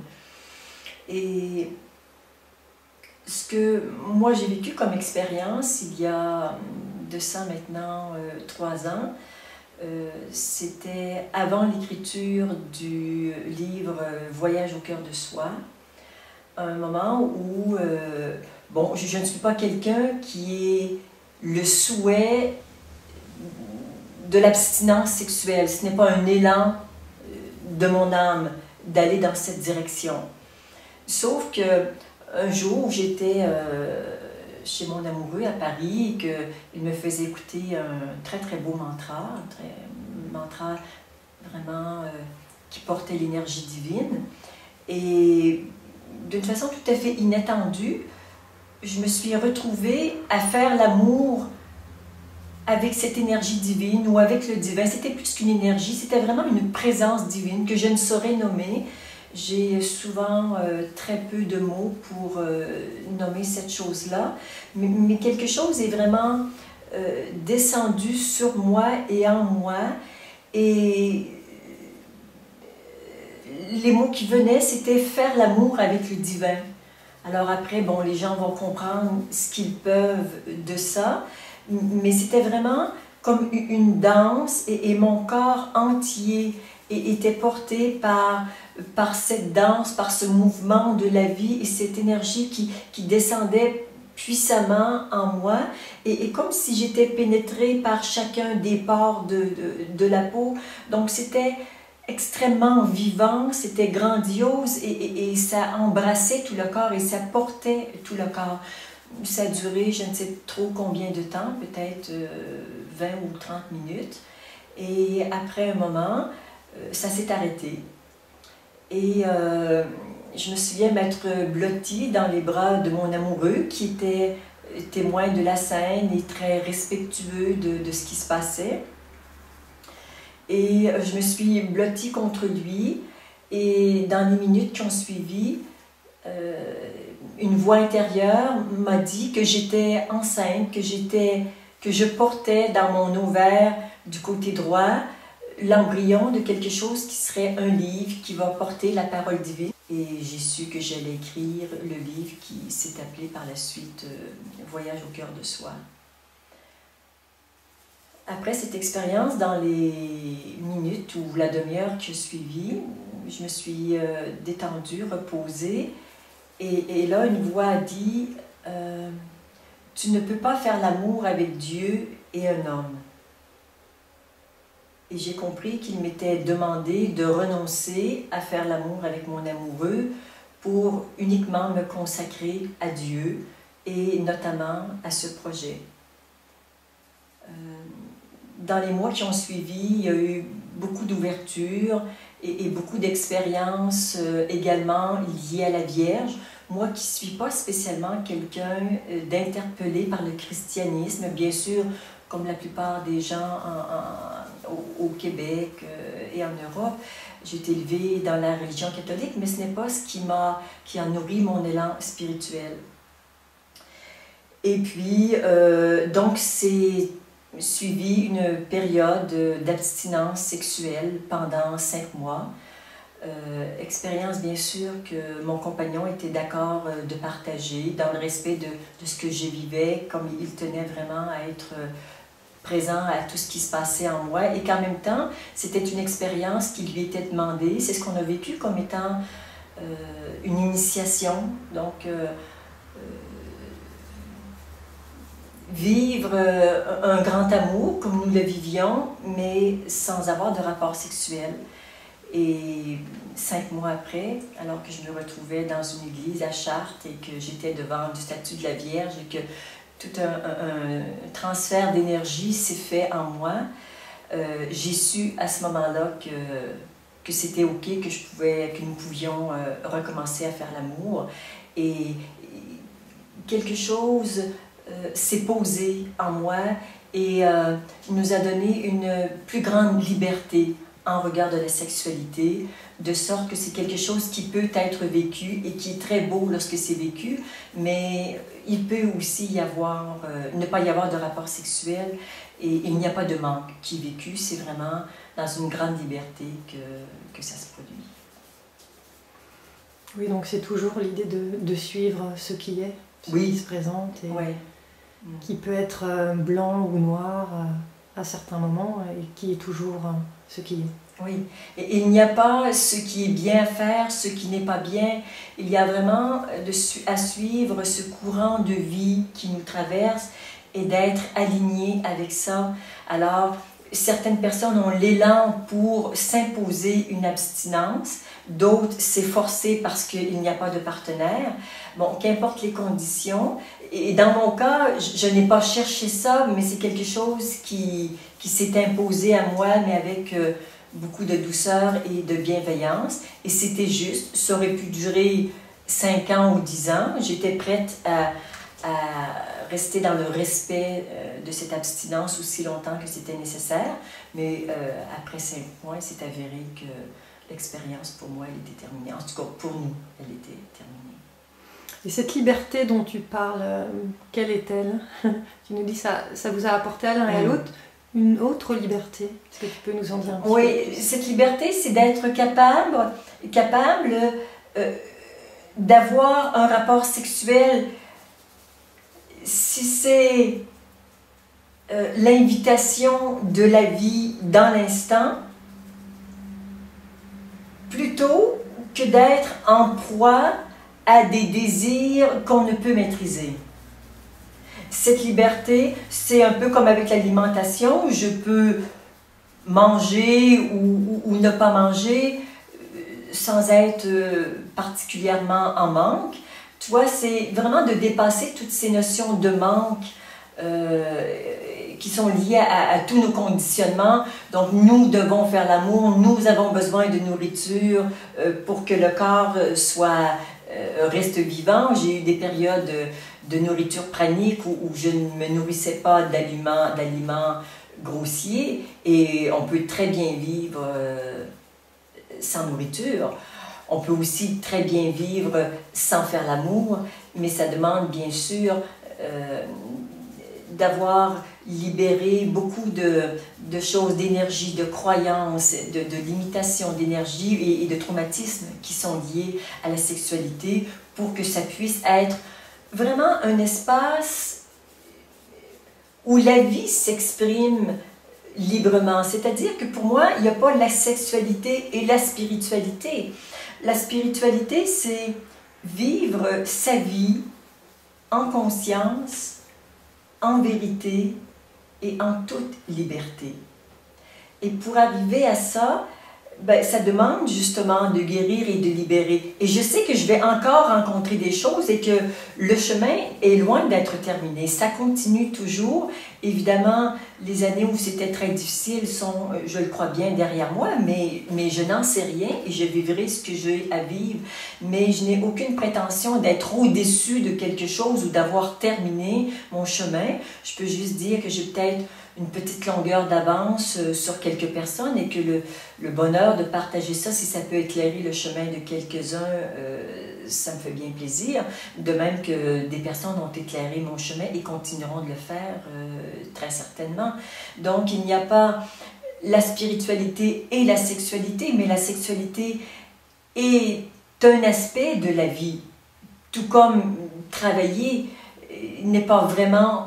Et ce que moi j'ai vécu comme expérience il y a de ça maintenant 3 ans, c'était avant l'écriture du livre Voyage au cœur de soi, un moment où, bon, je ne suis pas quelqu'un qui ait le souhait de l'abstinence sexuelle, ce n'est pas un élan de mon âme d'aller dans cette direction. Sauf que un jour, j'étais chez mon amoureux à Paris et qu'il me faisait écouter un très très beau mantra, un mantra vraiment qui portait l'énergie divine. Et d'une façon tout à fait inattendue, je me suis retrouvée à faire l'amour avec cette énergie divine ou avec le divin. C'était plus qu'une énergie, c'était vraiment une présence divine que je ne saurais nommer. J'ai souvent très peu de mots pour nommer cette chose-là, mais quelque chose est vraiment descendu sur moi et en moi. Et les mots qui venaient, c'était faire l'amour avec le divin. Alors après, bon, les gens vont comprendre ce qu'ils peuvent de ça, mais c'était vraiment comme une danse et mon corps entier était porté par cette danse, par ce mouvement de la vie et cette énergie qui descendait puissamment en moi et comme si j'étais pénétrée par chacun des pores de la peau. Donc c'était extrêmement vivant, c'était grandiose et ça embrassait tout le corps et ça portait tout le corps. Ça a duré, je ne sais trop combien de temps, peut-être 20 ou 30 minutes. Et après un moment, ça s'est arrêté. Et je me souviens m'être blottie dans les bras de mon amoureux qui était témoin de la scène et très respectueux de ce qui se passait. Et je me suis blottie contre lui et dans les minutes qui ont suivi, une voix intérieure m'a dit que j'étais enceinte, que je portais dans mon ovaire du côté droit l'embryon de quelque chose qui serait un livre qui va porter la parole divine. Et j'ai su que j'allais écrire le livre qui s'est appelé par la suite Voyage au cœur de soi. Après cette expérience, dans les minutes ou la demi-heure qui a suivi, je me suis détendue, reposée. Et là, une voix a dit tu ne peux pas faire l'amour avec Dieu et un homme. Et j'ai compris qu'il m'était demandé de renoncer à faire l'amour avec mon amoureux pour uniquement me consacrer à Dieu et notamment à ce projet. Dans les mois qui ont suivi, il y a eu beaucoup d'ouverture et beaucoup d'expériences également liées à la Vierge. Moi qui ne suis pas spécialement quelqu'un d'interpellé par le christianisme, bien sûr, comme la plupart des gens au Québec et en Europe, j'ai été élevée dans la religion catholique, mais ce n'est pas ce qui a nourri mon élan spirituel. Et puis, donc, c'est suivi une période d'abstinence sexuelle pendant 5 mois. Expérience bien sûr que mon compagnon était d'accord de partager dans le respect de ce que je vivais, comme il tenait vraiment à être présent à tout ce qui se passait en moi et qu'en même temps c'était une expérience qui lui était demandée. C'est ce qu'on a vécu comme étant une initiation, donc vivre un grand amour comme nous le vivions mais sans avoir de rapport sexuel. Et 5 mois après, alors que je me retrouvais dans une église à Chartres et que j'étais devant du statue de la Vierge et que tout un transfert d'énergie s'est fait en moi, j'ai su à ce moment-là que c'était OK, que nous pouvions recommencer à faire l'amour. Et quelque chose s'est posé en moi et nous a donné une plus grande liberté en regard de la sexualité, de sorte que c'est quelque chose qui peut être vécu et qui est très beau lorsque c'est vécu, mais il peut aussi ne pas y avoir de rapport sexuel et il n'y a pas de manque qui est vécu, c'est vraiment dans une grande liberté que ça se produit. Oui, donc c'est toujours l'idée de suivre ce qui est, ce qui se présente, et ouais. Qui peut être blanc ou noir à certains moments, et qui est toujours ce qui est. Oui, et il n'y a pas ce qui est bien à faire, ce qui n'est pas bien. Il y a vraiment à suivre ce courant de vie qui nous traverse et d'être aligné avec ça. Alors, certaines personnes ont l'élan pour s'imposer une abstinence, d'autres c'est forcé parce qu'il n'y a pas de partenaire. Bon, qu'importe les conditions. Et dans mon cas, je n'ai pas cherché ça, mais c'est quelque chose qui s'est imposé à moi, mais avec beaucoup de douceur et de bienveillance. Et c'était juste, ça aurait pu durer 5 ans ou 10 ans. J'étais prête à rester dans le respect de cette abstinence aussi longtemps que c'était nécessaire. Mais après 5 mois, il s'est avéré que l'expérience pour moi, elle était terminée. En tout cas, pour nous, elle était terminée. Et cette liberté dont tu parles, quelle est-elle? Tu nous dis ça vous a apporté à l'un et à l'autre une autre liberté. Est-ce que tu peux nous en dire un petit peu? Oui, cette liberté, c'est d'être capable d'avoir un rapport sexuel. Si c'est l'invitation de la vie dans l'instant, plutôt que d'être en proie à des désirs qu'on ne peut maîtriser. Cette liberté, c'est un peu comme avec l'alimentation, je peux manger ou ne pas manger sans être particulièrement en manque. Tu vois, c'est vraiment de dépasser toutes ces notions de manque qui sont liées à tous nos conditionnements. Donc, nous devons faire l'amour, nous avons besoin de nourriture pour que le corps reste vivant. J'ai eu des périodes de nourriture pranique où je ne me nourrissais pas d'aliments grossiers et on peut très bien vivre sans nourriture. On peut aussi très bien vivre sans faire l'amour, mais ça demande bien sûr d'avoir libéré beaucoup de choses, d'énergie, de croyances, de limitations d'énergie et de traumatismes qui sont liés à la sexualité pour que ça puisse être vraiment un espace où la vie s'exprime librement. C'est-à-dire que pour moi, il n'y a pas la sexualité et la spiritualité. La spiritualité, c'est vivre sa vie en conscience, en vérité et en toute liberté. Et pour arriver à ça, ben, ça demande justement de guérir et de libérer. Et je sais que je vais encore rencontrer des choses et que le chemin est loin d'être terminé. Ça continue toujours. Évidemment, les années où c'était très difficile sont, je le crois bien, derrière moi, mais je n'en sais rien et je vivrai ce que j'ai à vivre. Mais je n'ai aucune prétention d'être au-dessus de quelque chose ou d'avoir terminé mon chemin. Je peux juste dire que j'ai peut-être une petite longueur d'avance sur quelques personnes et que le bonheur de partager ça, si ça peut éclairer le chemin de quelques-uns, ça me fait bien plaisir. De même que des personnes ont éclairé mon chemin et continueront de le faire très certainement. Donc il n'y a pas la spiritualité et la sexualité, mais la sexualité est un aspect de la vie. Tout comme travailler n'est pas vraiment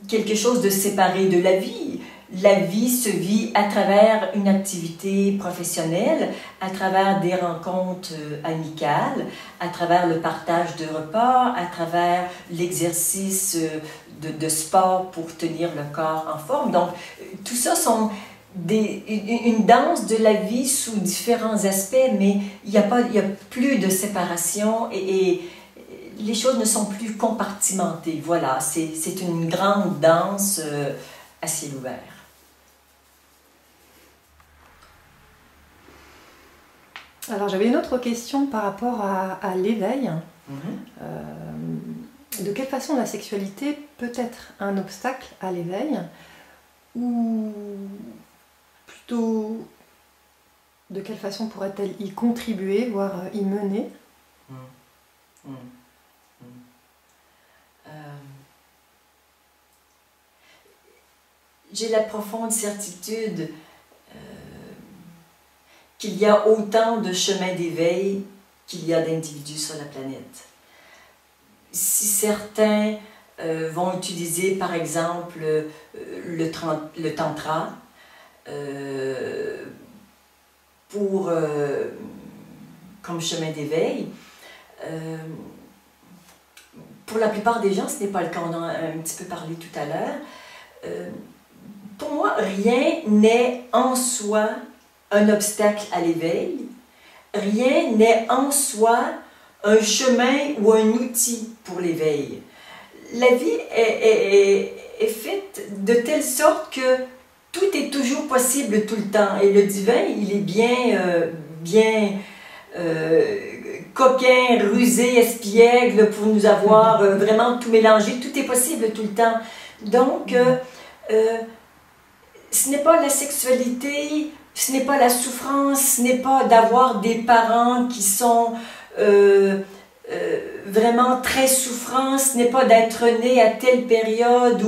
quelque chose de séparé de la vie. La vie se vit à travers une activité professionnelle, à travers des rencontres amicales, à travers le partage de repas, à travers l'exercice de sport pour tenir le corps en forme. Donc, tout ça sont une danse de la vie sous différents aspects, mais il y a plus de séparation et les choses ne sont plus compartimentées. Voilà, c'est une grande danse à ciel ouvert. Alors j'avais une autre question par rapport à l'éveil. De quelle façon la sexualité peut être un obstacle à l'éveil ou plutôt de quelle façon pourrait-elle y contribuer, voire y mener? J'ai la profonde certitude qu'il y a autant de chemins d'éveil qu'il y a d'individus sur la planète. Si certains vont utiliser par exemple le tantra comme chemin d'éveil, pour la plupart des gens, ce n'est pas le cas. On en a un petit peu parlé tout à l'heure. pour moi, rien n'est en soi un obstacle à l'éveil. Rien n'est en soi un chemin ou un outil pour l'éveil. La vie est faite de telle sorte que tout est toujours possible tout le temps. Et le divin, il est bien coquin, rusé, espiègle pour nous avoir vraiment tout mélangé. Tout est possible tout le temps. Donc, ce n'est pas la sexualité, ce n'est pas la souffrance, ce n'est pas d'avoir des parents qui sont vraiment très souffrants, ce n'est pas d'être né à telle période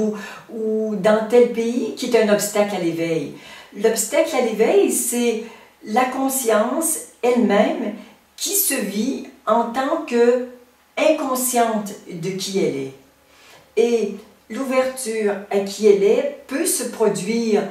ou dans tel pays qui est un obstacle à l'éveil. L'obstacle à l'éveil, c'est la conscience elle-même qui se vit en tant que inconsciente de qui elle est. Et l'ouverture à qui elle est peut se produire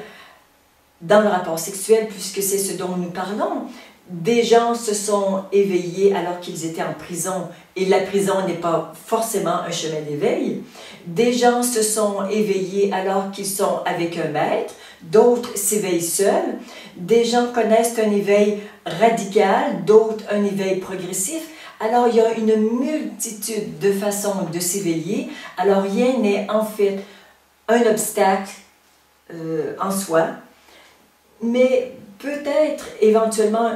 dans le rapport sexuel, puisque c'est ce dont nous parlons. Des gens se sont éveillés alors qu'ils étaient en prison, et la prison n'est pas forcément un chemin d'éveil. Des gens se sont éveillés alors qu'ils sont avec un maître, d'autres s'éveillent seuls. Des gens connaissent un éveil radical, d'autres un éveil progressif. Alors il y a une multitude de façons de s'éveiller. Alors rien n'est en fait un obstacle en soi, mais peut-être éventuellement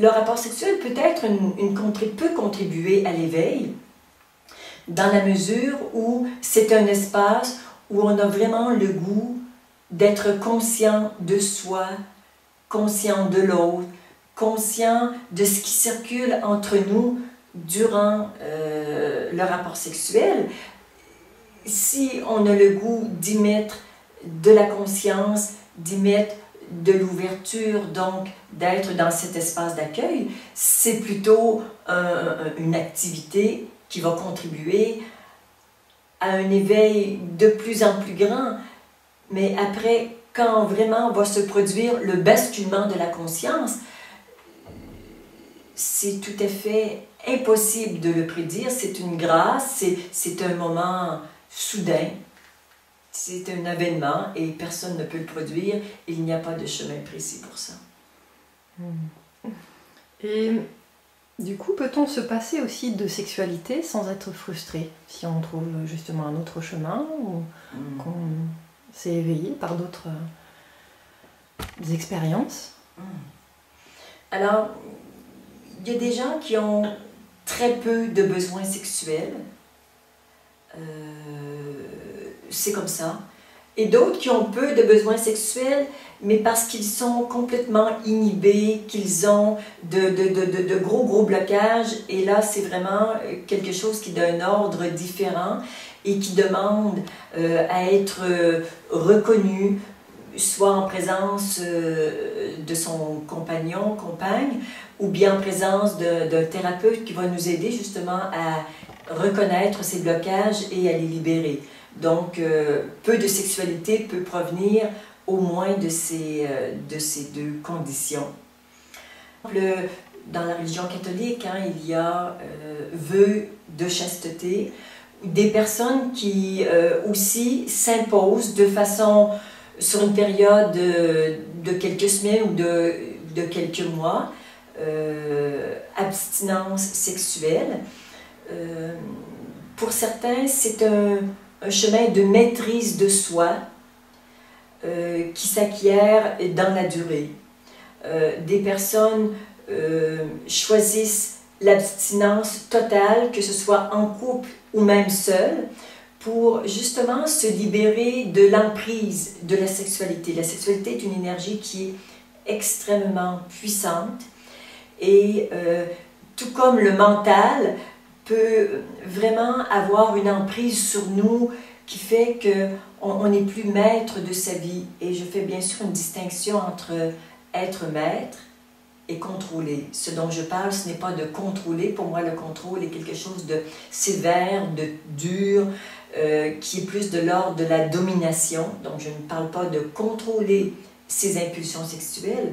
le rapport sexuel peut contribuer à l'éveil dans la mesure où c'est un espace où on a vraiment le goût d'être conscient de soi, conscient de l'autre, conscient de ce qui circule entre nous durant le rapport sexuel. Si on a le goût d'y mettre de la conscience, d'y mettre de l'ouverture, donc d'être dans cet espace d'accueil, c'est plutôt une activité qui va contribuer à un éveil de plus en plus grand. Mais après, quand vraiment va se produire le basculement de la conscience, c'est tout à fait impossible de le prédire. C'est une grâce, c'est un moment soudain. C'est un avènement et personne ne peut le produire. Il n'y a pas de chemin précis pour ça. Et du coup, peut-on se passer aussi de sexualité sans être frustré si on trouve justement un autre chemin ou qu'on s'est éveillé par d'autres expériences? Alors, il y a des gens qui ont très peu de besoins sexuels. C'est comme ça. Et d'autres qui ont peu de besoins sexuels, mais parce qu'ils sont complètement inhibés, qu'ils ont de gros blocages. Et là, c'est vraiment quelque chose qui est d'un ordre différent et qui demande à être reconnu, soit en présence de son compagnon, compagne, ou bien en présence d'un thérapeute qui va nous aider justement à reconnaître ces blocages et à les libérer. Donc, peu de sexualité peut provenir au moins de ces deux conditions. Dans la religion catholique, il y a vœux de chasteté, des personnes qui aussi s'imposent de façon, sur une période de quelques semaines ou de quelques mois, abstinence sexuelle. Pour certains, c'est un chemin de maîtrise de soi qui s'acquiert dans la durée. Des personnes choisissent l'abstinence totale, que ce soit en couple ou même seul, pour justement se libérer de l'emprise de la sexualité. La sexualité est une énergie qui est extrêmement puissante et tout comme le mental peut vraiment avoir une emprise sur nous qui fait qu'on n'est plus maître de sa vie. Et je fais bien sûr une distinction entre être maître et contrôler. Ce dont je parle, ce n'est pas de contrôler. Pour moi, le contrôle est quelque chose de sévère, de dur, qui est plus de l'ordre de la domination. Donc, je ne parle pas de contrôler ses impulsions sexuelles,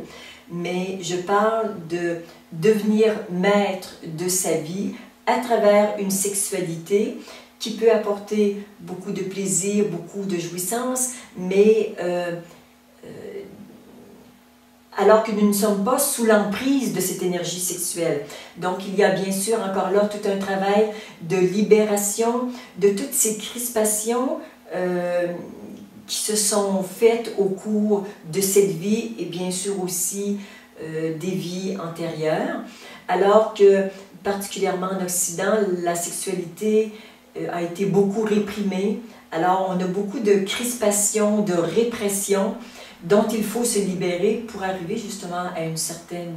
mais je parle de devenir maître de sa vie à travers une sexualité qui peut apporter beaucoup de plaisir, beaucoup de jouissance, mais alors que nous ne sommes pas sous l'emprise de cette énergie sexuelle. Donc il y a bien sûr encore là tout un travail de libération de toutes ces crispations qui se sont faites au cours de cette vie et bien sûr aussi des vies antérieures, alors que particulièrement en Occident, la sexualité a été beaucoup réprimée. Alors on a beaucoup de crispations, de répression dont il faut se libérer pour arriver justement à une certaine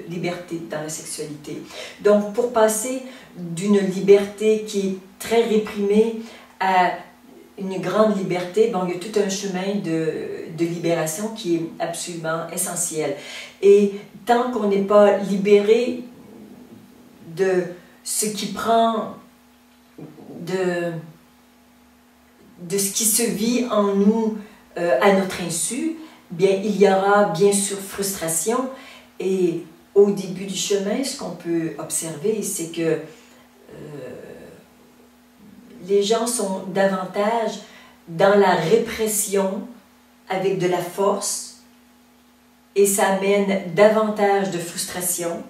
liberté dans la sexualité. Donc pour passer d'une liberté qui est très réprimée à une grande liberté, bon, il y a tout un chemin de libération qui est absolument essentiel. Et tant qu'on n'est pas libéré de ce qui prend, de ce qui se vit en nous à notre insu, bien, il y aura bien sûr frustration. Et au début du chemin, ce qu'on peut observer, c'est que les gens sont davantage dans la répression avec de la force et ça amène davantage de frustration.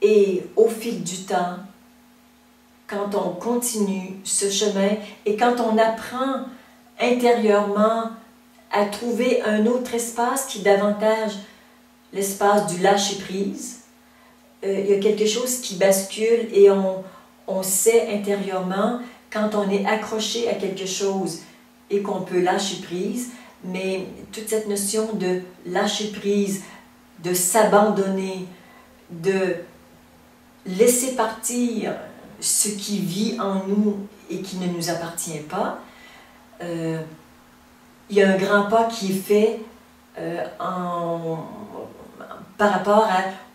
Et au fil du temps, quand on continue ce chemin et quand on apprend intérieurement à trouver un autre espace qui est davantage l'espace du lâcher-prise, il y a quelque chose qui bascule et on sait intérieurement quand on est accroché à quelque chose et qu'on peut lâcher prise, mais toute cette notion de lâcher prise, de s'abandonner, de laisser partir ce qui vit en nous et qui ne nous appartient pas, il y a un grand pas qui est fait par rapport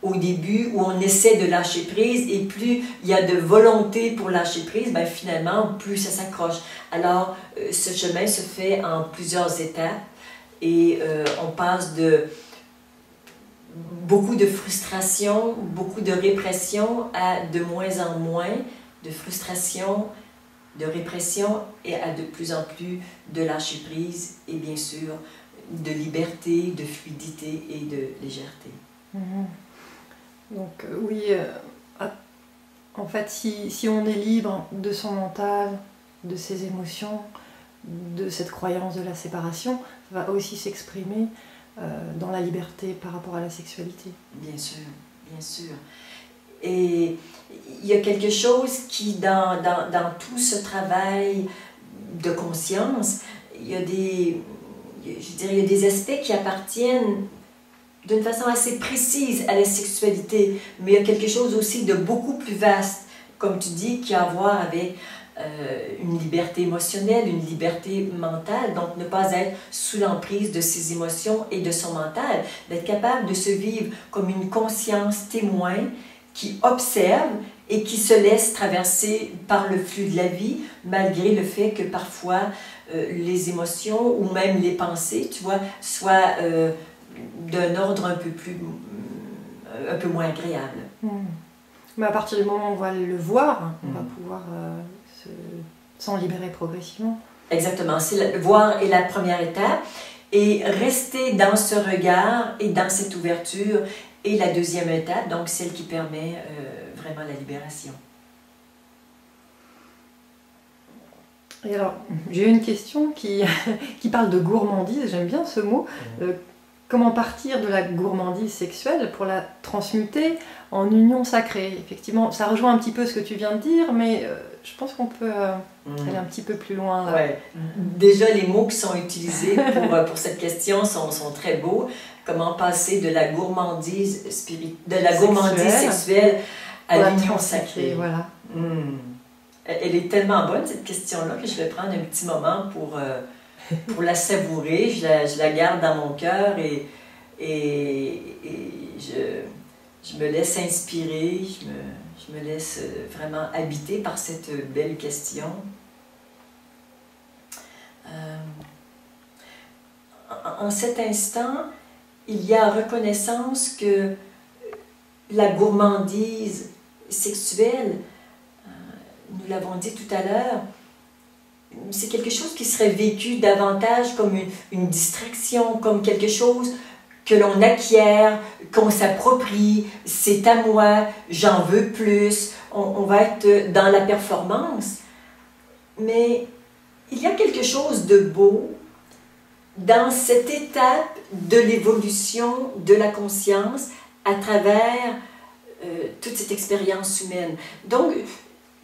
au début où on essaie de lâcher prise et plus il y a de volonté pour lâcher prise, ben finalement plus ça s'accroche. Alors ce chemin se fait en plusieurs étapes et on passe de beaucoup de frustration, beaucoup de répression à de moins en moins de frustration, de répression et à de plus en plus de lâcher prise et bien sûr de liberté, de fluidité et de légèreté. Donc oui, en fait, si on est libre de son mental, de ses émotions, de cette croyance de la séparation, ça va aussi s'exprimer dans la liberté par rapport à la sexualité. Bien sûr, bien sûr. Et il y a quelque chose qui, dans tout ce travail de conscience, il y a des aspects qui appartiennent d'une façon assez précise à la sexualité, mais il y a quelque chose aussi de beaucoup plus vaste, comme tu dis, qui a à voir avec une liberté émotionnelle, une liberté mentale, donc ne pas être sous l'emprise de ses émotions et de son mental, d'être capable de se vivre comme une conscience témoin qui observe et qui se laisse traverser par le flux de la vie, malgré le fait que parfois les émotions ou même les pensées, tu vois, soient d'un ordre un peu moins agréable. Mais à partir du moment où on va le voir, on va pouvoir s'en libérer progressivement. Exactement, voir est la première étape et rester dans ce regard et dans cette ouverture est la deuxième étape, donc celle qui permet vraiment la libération. Et alors, j'ai une question qui parle de gourmandise, j'aime bien ce mot. Comment partir de la gourmandise sexuelle pour la transmuter en union sacrée? Effectivement, ça rejoint un petit peu ce que tu viens de dire, mais je pense qu'on peut aller un petit peu plus loin. Là. Ouais. Déjà, les mots qui sont utilisés pour cette question sont très beaux. Comment passer de la gourmandise sexuelle à l'union sacrée. Voilà. Elle est tellement bonne, cette question-là, que je vais prendre un petit moment pour la savourer. Je la garde dans mon cœur et je me laisse inspirer, je me laisse vraiment habiter par cette belle question. En cet instant, il y a reconnaissance que la gourmandise sexuelle nous l'avons dit tout à l'heure, c'est quelque chose qui serait vécu davantage comme une distraction, comme quelque chose que l'on acquiert, qu'on s'approprie, c'est à moi, j'en veux plus, on va être dans la performance. Mais il y a quelque chose de beau dans cette étape de l'évolution de la conscience à travers toute cette expérience humaine. Donc,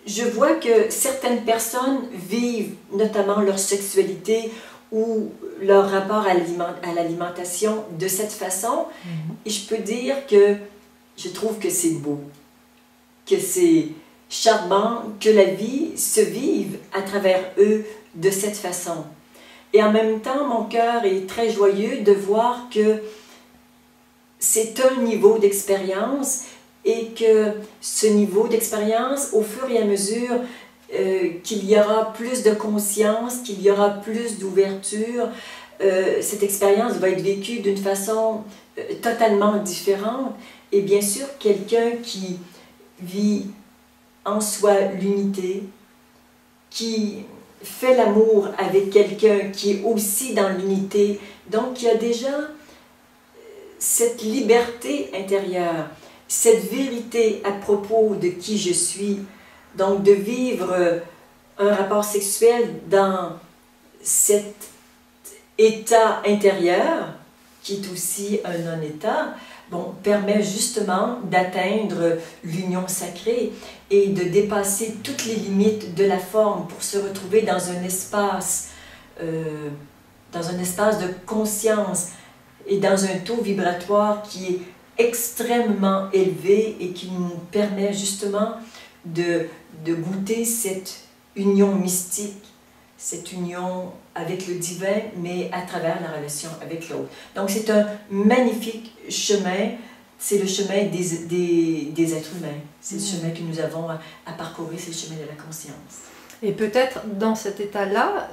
je vois que certaines personnes vivent notamment leur sexualité ou leur rapport à l'alimentation de cette façon. Et je peux dire que je trouve que c'est beau, que c'est charmant, que la vie se vive à travers eux de cette façon. Et en même temps, mon cœur est très joyeux de voir que c'est un niveau d'expérience et que ce niveau d'expérience, au fur et à mesure qu'il y aura plus de conscience, qu'il y aura plus d'ouverture, cette expérience va être vécue d'une façon totalement différente. Et bien sûr, quelqu'un qui vit en soi l'unité, qui fait l'amour avec quelqu'un qui est aussi dans l'unité, donc il y a déjà cette liberté intérieure, cette vérité à propos de qui je suis, donc de vivre un rapport sexuel dans cet état intérieur, qui est aussi un non-état, bon, permet justement d'atteindre l'union sacrée et de dépasser toutes les limites de la forme pour se retrouver dans un espace de conscience et dans un taux vibratoire qui est extrêmement élevé et qui nous permet justement de goûter cette union mystique, cette union avec le divin, mais à travers la relation avec l'autre. Donc c'est un magnifique chemin, c'est le chemin des êtres humains, c'est le chemin que nous avons à parcourir, c'est le chemin de la conscience. Et peut-être dans cet état-là,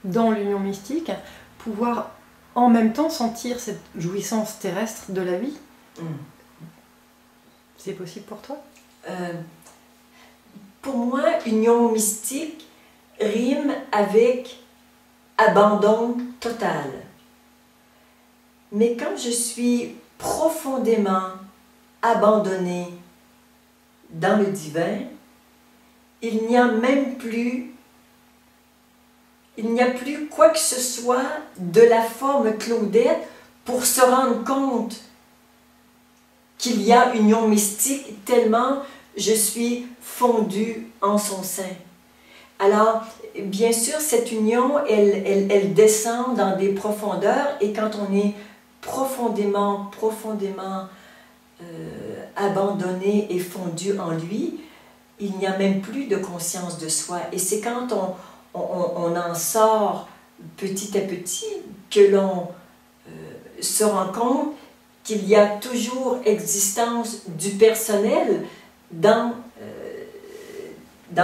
dans l'union mystique, pouvoir en même temps sentir cette jouissance terrestre de la vie. C'est possible pour toi? Pour moi, union mystique rime avec abandon total. Mais quand je suis profondément abandonnée dans le divin, il n'y a plus quoi que ce soit de la forme Claudette pour se rendre compte qu'il y a union mystique tellement je suis fondue en son sein. Alors, bien sûr, cette union, elle descend dans des profondeurs et quand on est profondément abandonné et fondu en lui, il n'y a même plus de conscience de soi. Et c'est quand on en sort petit à petit que l'on se rend compte qu'il y a toujours existence du personnel dans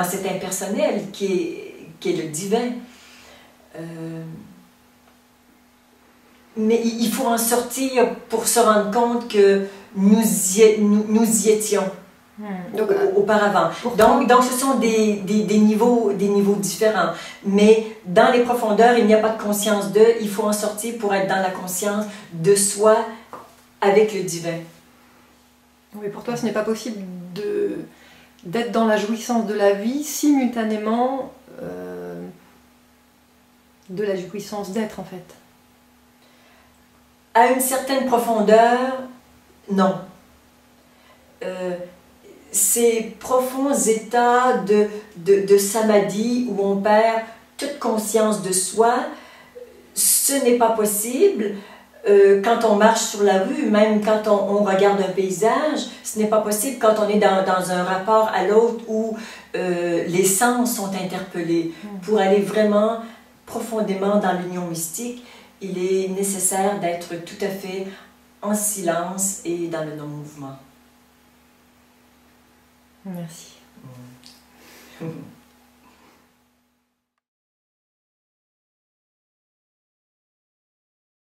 cet impersonnel qui est le divin. Mais il faut en sortir pour se rendre compte que nous y étions auparavant. Donc ce sont des niveaux différents. Mais dans les profondeurs, il n'y a pas de conscience d'eux. Il faut en sortir pour être dans la conscience de soi avec le divin. Oui, pour toi, ce n'est pas possible d'être dans la jouissance de la vie simultanément de la jouissance d'être, en fait. À une certaine profondeur, non. Ces profonds états de samadhi où on perd toute conscience de soi, ce n'est pas possible. Quand on marche sur la rue, même quand on regarde un paysage, ce n'est pas possible quand on est dans un rapport à l'autre où les sens sont interpellés. Pour aller vraiment profondément dans l'union mystique, il est nécessaire d'être tout à fait en silence et dans le non-mouvement. Merci.